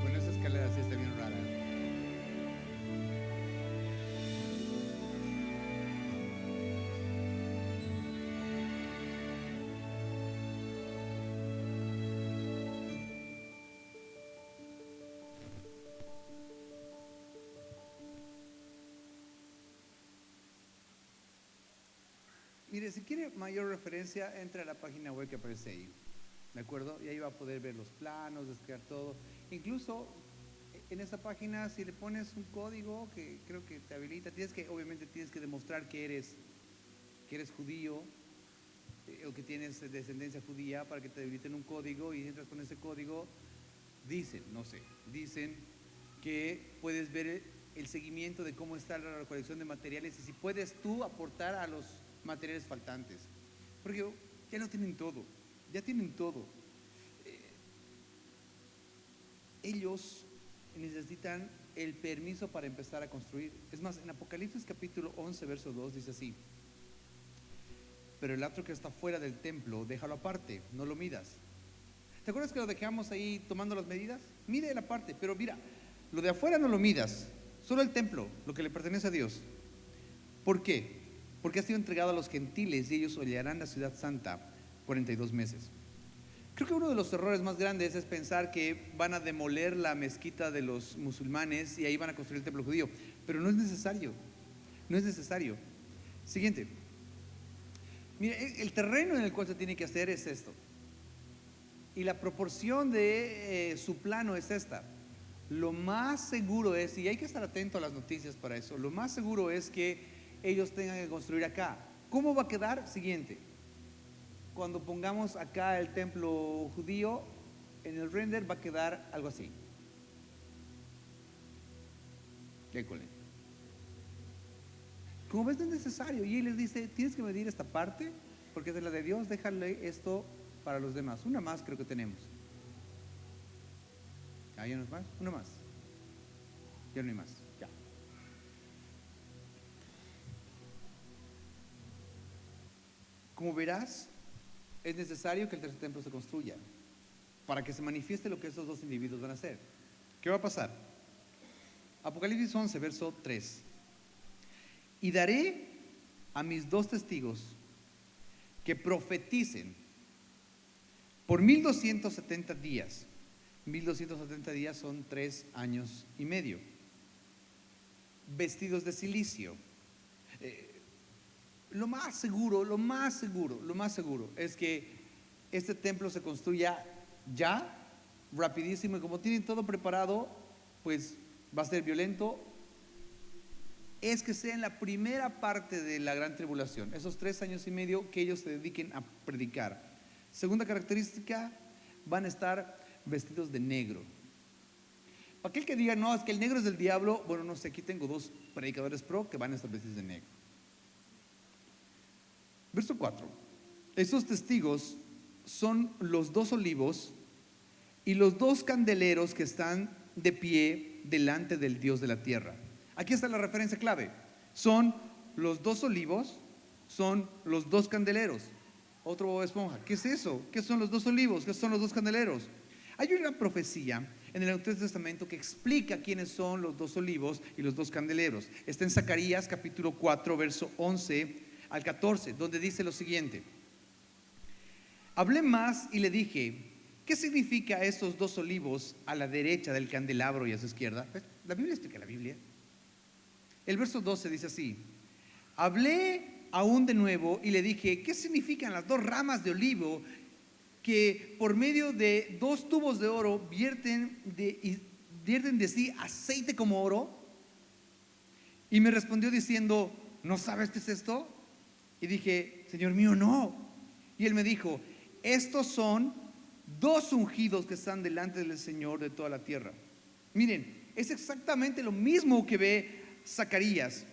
A: Bueno, esa escalera sí está bien rara. Mire, si quiere mayor referencia, entre a la página web que aparece ahí. ¿De acuerdo? Y ahí va a poder ver los planos, descargar todo. Incluso en esa página, si le pones un código que creo que te habilita, obviamente tienes que demostrar que eres judío o que tienes descendencia judía para que te habiliten un código, y entras con ese código, dicen que puedes ver el seguimiento de cómo está la recolección de materiales y si puedes tú aportar a los materiales faltantes. Porque ya lo tienen todo, ya tienen todo. Ellos necesitan el permiso para empezar a construir. Es más, en Apocalipsis capítulo 11, verso 2 dice así: pero el atrio que está fuera del templo, déjalo aparte, no lo midas. ¿Te acuerdas que lo dejamos ahí tomando las medidas? Mide la parte, pero mira, lo de afuera no lo midas, solo el templo, lo que le pertenece a Dios. ¿Por qué? Porque ha sido entregado a los gentiles y ellos hollarán la ciudad santa 42 meses. Creo que uno de los errores más grandes es pensar que van a demoler la mezquita de los musulmanes y ahí van a construir el templo judío, pero no es necesario, no es necesario. Siguiente. Mire, el terreno en el cual se tiene que hacer es esto, y la proporción de su plano es esta. Lo más seguro es, y hay que estar atento a las noticias para eso, lo más seguro es que ellos tengan que construir acá. ¿Cómo va a quedar? Siguiente. Cuando pongamos acá el templo judío, en el render va a quedar algo así. École. Como ves, no es necesario. Y él les dice, tienes que medir esta parte, porque es de la de Dios, déjale esto para los demás. Una más creo que tenemos. ¿Hay unos más? Uno más. Ya no hay más. Ya. Como verás, es necesario que el tercer templo se construya para que se manifieste lo que esos dos individuos van a hacer. ¿Qué va a pasar? Apocalipsis 11, verso 3. Y daré a mis dos testigos que profeticen por 1270 días. 1270 días son 3 años y medio. Vestidos de silicio. Lo más seguro es que este templo se construya ya, rapidísimo, y como tienen todo preparado, pues va a ser violento. Es que sea en la primera parte de la gran tribulación, esos 3 años y medio que ellos se dediquen a predicar. Segunda característica, van a estar vestidos de negro. Aquel que diga, no, es que el negro es del diablo, bueno, no sé, aquí tengo dos predicadores pro que van a estar vestidos de negro. Verso 4. Esos testigos son los dos olivos y los dos candeleros que están de pie delante del Dios de la tierra. Aquí está la referencia clave. Son los dos olivos, son los dos candeleros. Otro Bob Esponja. ¿Qué es eso? ¿Qué son los dos olivos? ¿Qué son los dos candeleros? Hay una profecía en el Antiguo Testamento que explica quiénes son los dos olivos y los dos candeleros. Está en Zacarías capítulo 4, verso 11 al 14, donde dice lo siguiente: hablé más y le dije, ¿qué significa estos dos olivos a la derecha del candelabro y a su izquierda? La Biblia explica la Biblia. El verso 12 dice así: hablé aún de nuevo y le dije, ¿qué significan las dos ramas de olivo que por medio de dos tubos de oro vierten de sí aceite como oro? Y me respondió diciendo, ¿no sabes qué es esto? Y dije, Señor mío, no. Y él me dijo, estos son dos ungidos que están delante del Señor de toda la tierra. Miren, es exactamente lo mismo que ve Zacarías.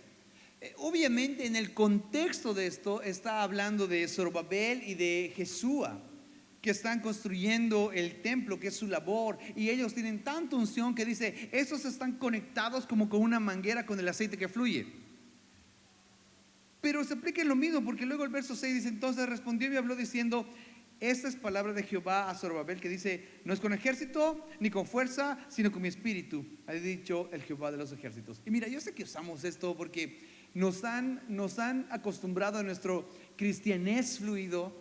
A: Obviamente en el contexto de esto está hablando de Zorobabel y de Jesúa, que están construyendo el templo, que es su labor, y ellos tienen tanta unción que dice, estos están conectados como con una manguera con el aceite que fluye. Pero se aplica en lo mismo, porque luego el verso 6 dice, entonces respondió y me habló diciendo, esta es palabra de Jehová a Zorobabel, que dice, no es con ejército ni con fuerza, sino con mi espíritu, ha dicho el Jehová de los ejércitos. Y mira, yo sé que usamos esto porque nos han acostumbrado a nuestro cristianés fluido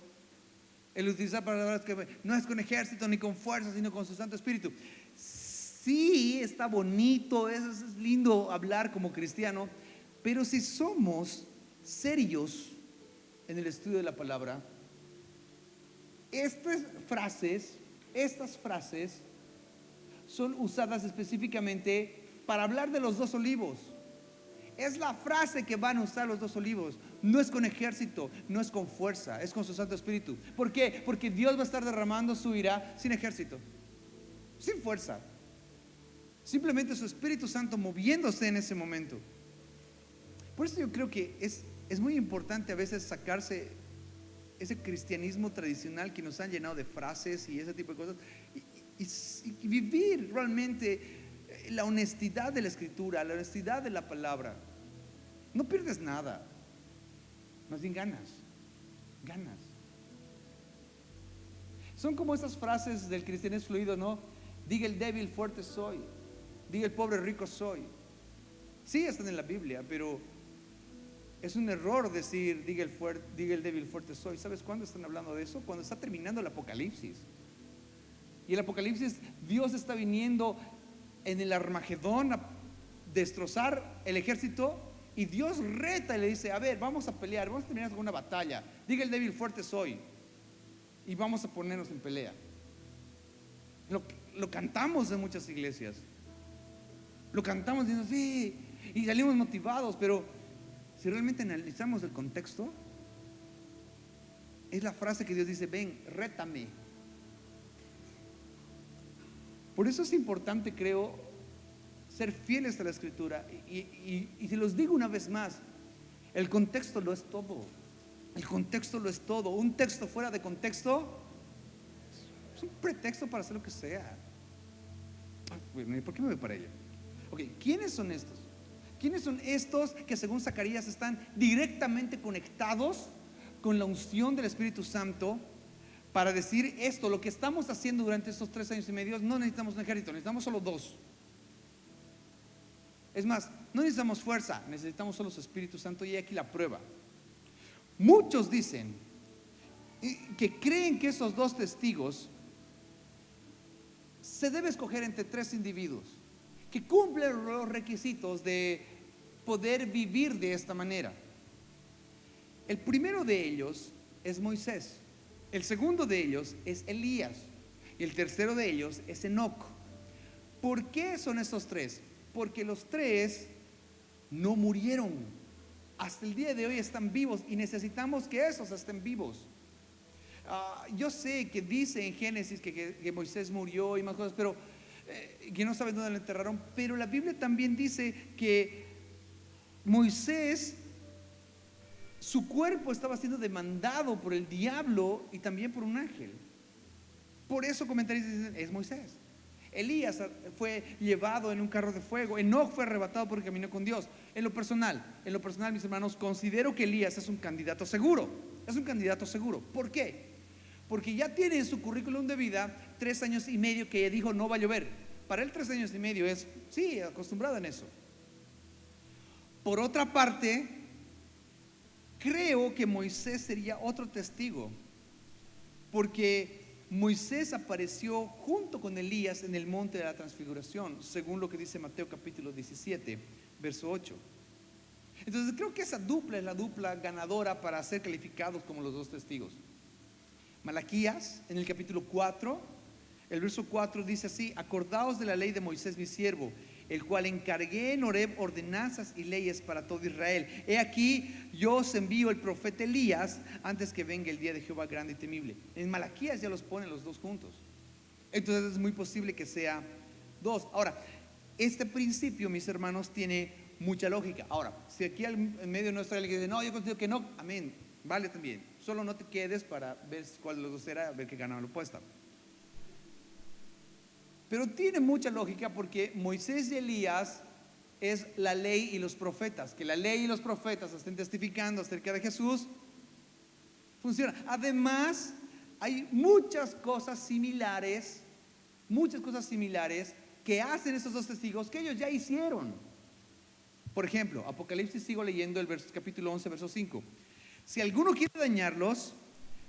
A: el utilizar palabras que no es con ejército ni con fuerza, sino con su Santo Espíritu. Sí, está bonito, es lindo hablar como cristiano, pero si somos serios en el estudio de la palabra, estas frases son usadas específicamente para hablar de los dos olivos. Es la frase que van a usar los dos olivos. No es con ejército, no es con fuerza, es con su Santo Espíritu. ¿Por qué? Porque Dios va a estar derramando su ira sin ejército, sin fuerza. Simplemente su Espíritu Santo moviéndose en ese momento. Por eso yo creo que es muy importante a veces sacarse ese cristianismo tradicional que nos han llenado de frases y ese tipo de cosas y vivir realmente la honestidad de la Escritura, la honestidad de la palabra. No pierdes nada, más bien ganas. Son como esas frases del cristianismo fluido, ¿no? Diga el débil, fuerte soy. Diga el pobre, rico soy. Sí, están en la Biblia, pero es un error decir diga el débil, fuerte soy. ¿Sabes cuándo están hablando de eso? Cuando está terminando el Apocalipsis. Y el Apocalipsis, Dios está viniendo en el Armagedón a destrozar el ejército, y Dios reta y le dice, a ver, vamos a pelear, vamos a terminar con una batalla. Diga el débil, fuerte soy, y vamos a ponernos en pelea. Lo cantamos en muchas iglesias, lo cantamos diciendo sí, y salimos motivados, pero si realmente analizamos el contexto, es la frase que Dios dice, ven, rétame. Por eso es importante, creo, ser fieles a la Escritura. Y si los digo una vez más, el contexto lo es todo. El contexto lo es todo. Un texto fuera de contexto es un pretexto para hacer lo que sea. ¿Por qué me voy para ella? Ok, ¿quiénes son estos? ¿Quiénes son estos que según Zacarías están directamente conectados con la unción del Espíritu Santo para decir esto? Lo que estamos haciendo durante estos 3 años y medio, no necesitamos un ejército, necesitamos solo 2. Es más, no necesitamos fuerza, necesitamos solo su Espíritu Santo. Y aquí la prueba. Muchos dicen que creen que esos 2 testigos se debe escoger entre 3 individuos que cumplen los requisitos de poder vivir de esta manera. El primero de ellos es Moisés, el segundo de ellos es Elías y el tercero de ellos es Enoc. ¿Por qué son estos 3? Porque los 3 no murieron. Hasta el día de hoy están vivos y necesitamos que esos estén vivos. Yo sé que dice en Génesis que Moisés murió y más cosas, pero que no sabe dónde lo enterraron, pero la Biblia también dice que Moisés, su cuerpo estaba siendo demandado por el diablo y también por un ángel. Por eso comentaristas dicen, es Moisés. Elías fue llevado en un carro de fuego. Enoc fue arrebatado porque caminó con Dios. En lo personal, mis hermanos, considero que Elías es un candidato seguro. Es un candidato seguro. ¿Por qué? Porque ya tiene en su currículum de vida 3 años y medio que dijo no va a llover. Para él 3 años y medio es, sí, acostumbrado en eso. Por otra parte, creo que Moisés sería otro testigo, porque Moisés apareció junto con Elías en el monte de la transfiguración, según lo que dice Mateo capítulo 17, verso 8. Entonces creo que esa dupla es la dupla ganadora para ser calificados como los 2 testigos. Malaquías, en el capítulo 4, el verso 4 dice así: acordaos de la ley de Moisés mi siervo, el cual encargué en Horeb ordenanzas y leyes para todo Israel. He aquí, yo os envío el profeta Elías antes que venga el día de Jehová grande y temible. En Malaquías ya los ponen los 2 juntos. Entonces es muy posible que sea 2. Ahora, este principio, mis hermanos, tiene mucha lógica. Ahora, si aquí en medio no está alguien que dice, no, yo considero que no, amén, vale también. Solo no te quedes para ver cuál de los 2 era, a ver qué ganaba la apuesta. Pero tiene mucha lógica porque Moisés y Elías es la ley y los profetas. Que la ley y los profetas estén testificando acerca de Jesús funciona. Además, hay muchas cosas similares que hacen esos 2 testigos que ellos ya hicieron. Por ejemplo, Apocalipsis, sigo leyendo el capítulo 11, verso 5. Si alguno quiere dañarlos,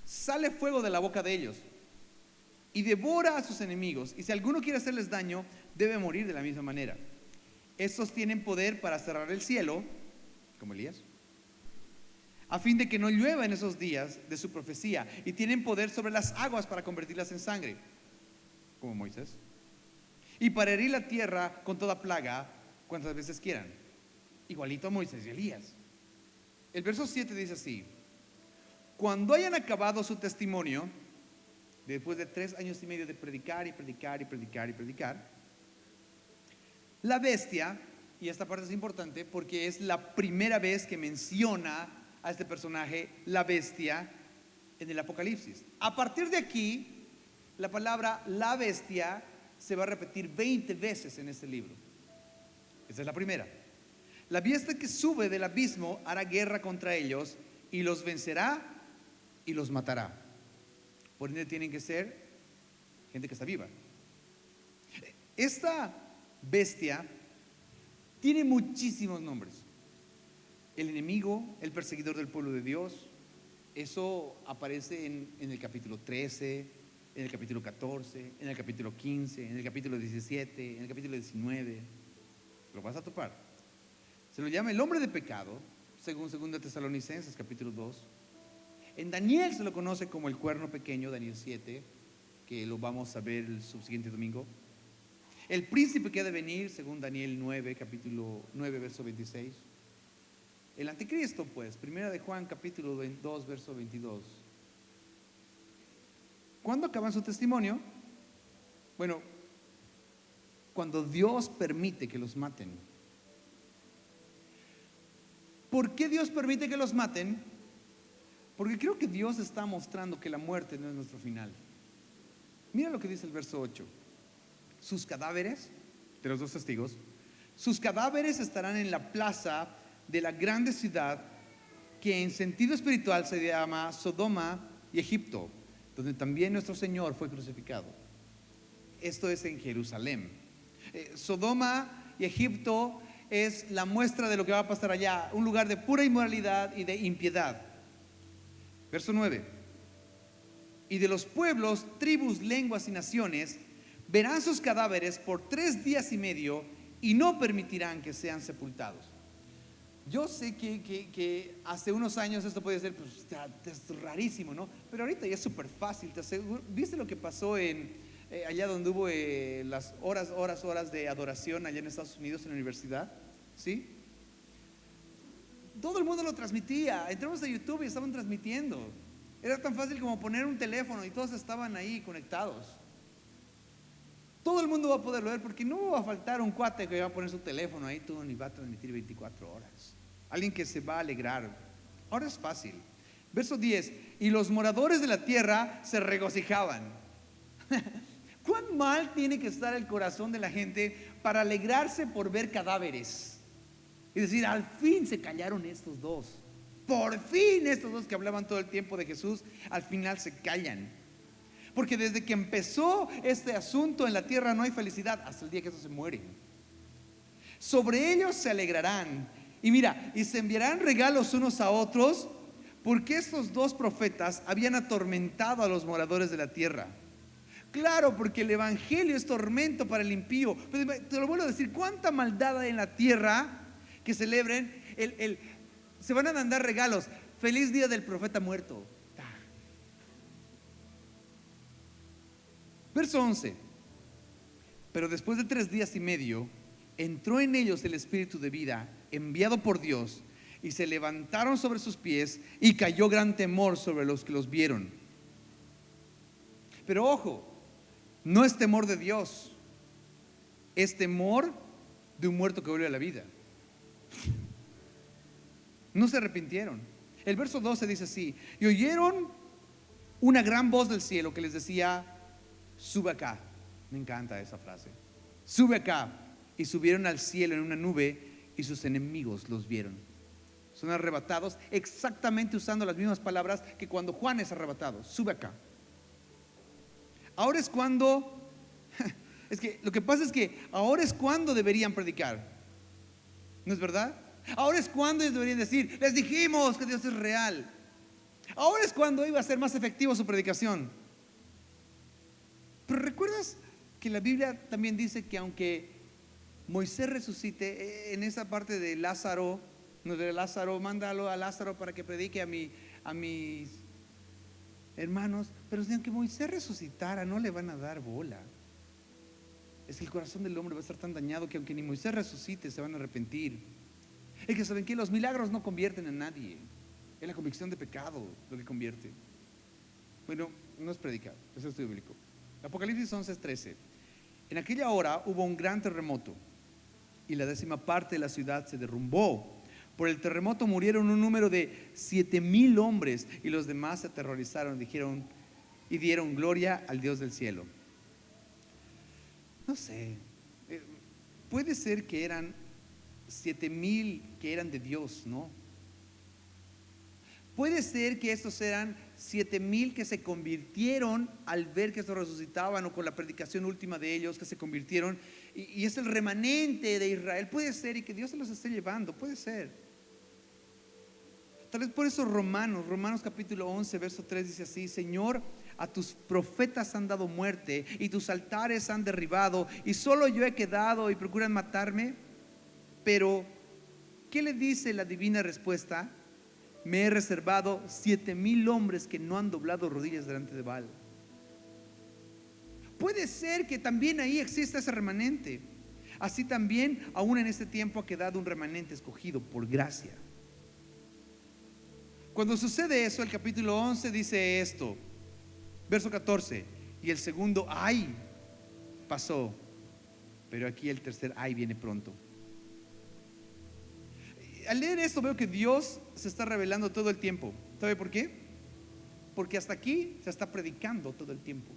A: sale fuego de la boca de ellos y devora a sus enemigos. Y si alguno quiere hacerles daño, debe morir de la misma manera. Estos tienen poder para cerrar el cielo, como Elías, a fin de que no llueva en esos días de su profecía. Y tienen poder sobre las aguas para convertirlas en sangre, como Moisés. Y para herir la tierra con toda plaga, cuantas veces quieran, igualito a Moisés y Elías. El verso 7 dice así: cuando hayan acabado su testimonio, después de 3 años y medio de predicar, la bestia, y esta parte es importante porque es la primera vez que menciona a este personaje, la bestia, en el Apocalipsis. A partir de aquí, la palabra la bestia se va a repetir 20 veces en este libro. Esa es la primera. La bestia que sube del abismo hará guerra contra ellos y los vencerá y los matará. Por ende tienen que ser gente que está viva. Esta bestia tiene muchísimos nombres: el enemigo, el perseguidor del pueblo de Dios. Eso aparece en el capítulo 13, en el capítulo 14, en el capítulo 15, en el capítulo 17, en el capítulo 19. Lo vas a topar. Se lo llama el hombre de pecado, según 2 Tesalonicenses capítulo 2. En Daniel se lo conoce como el cuerno pequeño, Daniel 7, que lo vamos a ver el subsiguiente domingo. El príncipe que ha de venir, según Daniel 9, capítulo 9, verso 26. El anticristo, pues, 1 de Juan, capítulo 2, verso 22. ¿Cuándo acaban su testimonio? Bueno, cuando Dios permite que los maten. ¿Por qué Dios permite que los maten? Porque creo que Dios está mostrando que la muerte no es nuestro final. Mira lo que dice el verso 8. Sus cadáveres, de los 2 testigos, sus cadáveres estarán en la plaza de la grande ciudad, que en sentido espiritual se llama Sodoma y Egipto, donde también nuestro Señor fue crucificado. Esto es en Jerusalén. Sodoma y Egipto es la muestra de lo que va a pasar allá, un lugar de pura inmoralidad y de impiedad. Verso 9. Y de los pueblos, tribus, lenguas y naciones verán sus cadáveres por 3 días y medio y no permitirán que sean sepultados. Yo sé que hace unos años esto podía ser, pues, es rarísimo, ¿no? Pero ahorita ya es súper fácil. ¿Viste lo que pasó allá donde hubo las horas de adoración allá en Estados Unidos, en la universidad? ¿Sí? Todo el mundo lo transmitía. Entramos a YouTube y estaban transmitiendo. Era tan fácil como poner un teléfono y todos estaban ahí conectados. Todo el mundo va a poderlo ver porque no va a faltar un cuate que va a poner su teléfono ahí todo y va a transmitir 24 horas. Alguien que se va a alegrar. Ahora es fácil. Verso 10. Y los moradores de la tierra se regocijaban. ¿Cuán mal tiene que estar el corazón de la gente para alegrarse por ver cadáveres? Y decir, al fin se callaron estos dos. Por fin estos dos que hablaban todo el tiempo de Jesús, al final se callan. Porque desde que empezó este asunto en la tierra no hay felicidad hasta el día que estos se mueren. Sobre ellos se alegrarán. Y mira, y se enviarán regalos unos a otros, porque estos dos profetas habían atormentado a los moradores de la tierra. Claro, porque el evangelio es tormento para el impío. Pero te lo vuelvo a decir, cuánta maldad hay en la tierra que celebren se van a mandar regalos. Feliz día del profeta muerto. Verso 11. Pero después de 3 días y medio entró en ellos el espíritu de vida enviado por Dios, y se levantaron sobre sus pies, y cayó gran temor sobre los que los vieron. Pero ojo, no es temor de Dios, es temor de un muerto que vuelve a la vida. No se arrepintieron. El verso 12 dice así: y oyeron una gran voz del cielo que les decía, sube acá. Me encanta esa frase. Sube acá. Y subieron al cielo en una nube, y sus enemigos los vieron. Son arrebatados, exactamente usando las mismas palabras que cuando Juan es arrebatado. Sube acá. Ahora es cuando es que lo que pasa es que ahora es cuando deberían predicar, ¿no es verdad? Ahora es cuando ellos deberían decir, les dijimos que Dios es real. Ahora es cuando iba a ser más efectivo su predicación. Pero ¿recuerdas que la Biblia también dice que aunque Moisés resucite, en esa parte de Lázaro, no, de Lázaro, mándalo a Lázaro para que predique a mis hermanos? Pero si aunque Moisés resucitara, no le van a dar bola. Es que el corazón del hombre va a estar tan dañado que aunque ni Moisés resucite, se van a arrepentir. Es que saben que los milagros no convierten a nadie, es la convicción de pecado lo que convierte. Bueno, no es predicar, es estudio bíblico. Apocalipsis 11:13. En aquella hora hubo un gran terremoto, y la 10ª parte de la ciudad se derrumbó. Por el terremoto murieron un número de 7,000 hombres, y los demás se aterrorizaron, dijeron y dieron gloria al Dios del cielo. No sé, puede ser que eran 7,000 que eran de Dios, ¿no? Puede ser que estos eran 7,000 que se convirtieron al ver que estos resucitaban, o con la predicación última de ellos que se convirtieron, y es el remanente de Israel. Puede ser, y que Dios se los esté llevando, puede ser. Tal vez por eso Romanos capítulo 11 verso 3 dice así: Señor, a tus profetas han dado muerte, y tus altares han derribado, y solo yo he quedado, y procuran matarme. Pero ¿qué le dice la divina respuesta? Me he reservado 7,000 hombres que no han doblado rodillas delante de Baal. Puede ser que también ahí exista ese remanente. Así también aún en este tiempo ha quedado un remanente escogido por gracia. Cuando sucede eso, el capítulo 11 dice esto, verso 14: y el segundo ay pasó, pero aquí el tercer ay viene pronto. Al leer esto veo que Dios se está revelando todo el tiempo. ¿Sabe por qué? Porque hasta aquí se está predicando todo el tiempo.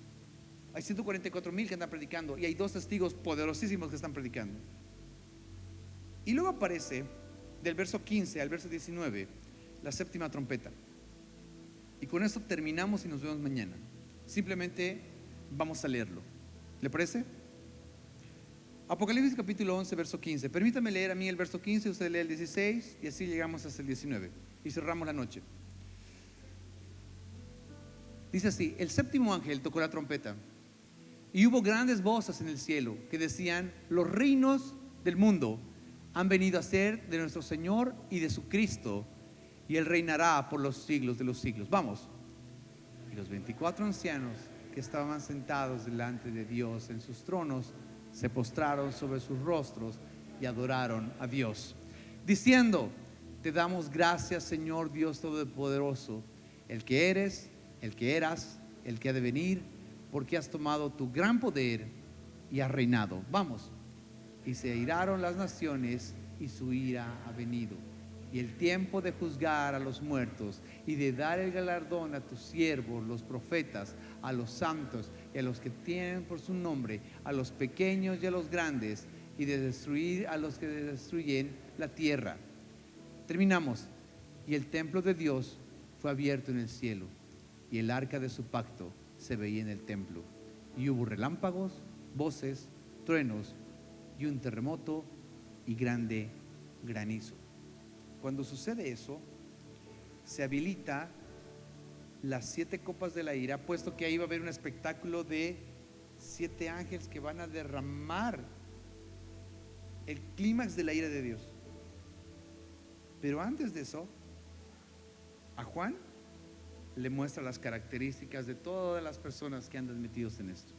A: Hay 144,000 que están predicando, y hay 2 testigos poderosísimos que están predicando. Y luego aparece del verso 15 al verso 19 la 7ª trompeta. Y con esto terminamos y nos vemos mañana. Simplemente vamos a leerlo. ¿Le parece? Apocalipsis capítulo 11 verso 15. Permítame leer a mí el verso 15, usted lee el 16, y así llegamos hasta el 19 y cerramos la noche. Dice así: el 7º ángel tocó la trompeta, y hubo grandes voces en el cielo que decían: los reinos del mundo han venido a ser de nuestro Señor y de su Cristo, y Él reinará por los siglos de los siglos. Vamos. Y los 24 ancianos que estaban sentados delante de Dios en sus tronos se postraron sobre sus rostros y adoraron a Dios, diciendo: te damos gracias, Señor Dios Todopoderoso, el que eres, el que eras, el que ha de venir, porque has tomado tu gran poder y ha reinado. Vamos. Y se airaron las naciones y su ira ha venido. Y el tiempo de juzgar a los muertos y de dar el galardón a tus siervos, los profetas, a los santos y a los que tienen por su nombre, a los pequeños y a los grandes, y de destruir a los que destruyen la tierra. Terminamos. Y el templo de Dios fue abierto en el cielo, y el arca de su pacto se veía en el templo. Y hubo relámpagos, voces, truenos, y un terremoto y grande granizo. Cuando sucede eso, se habilita las 7 copas de la ira, puesto que ahí va a haber un espectáculo de 7 ángeles que van a derramar el clímax de la ira de Dios. Pero antes de eso, a Juan le muestra las características de todas las personas que andan metidos en esto.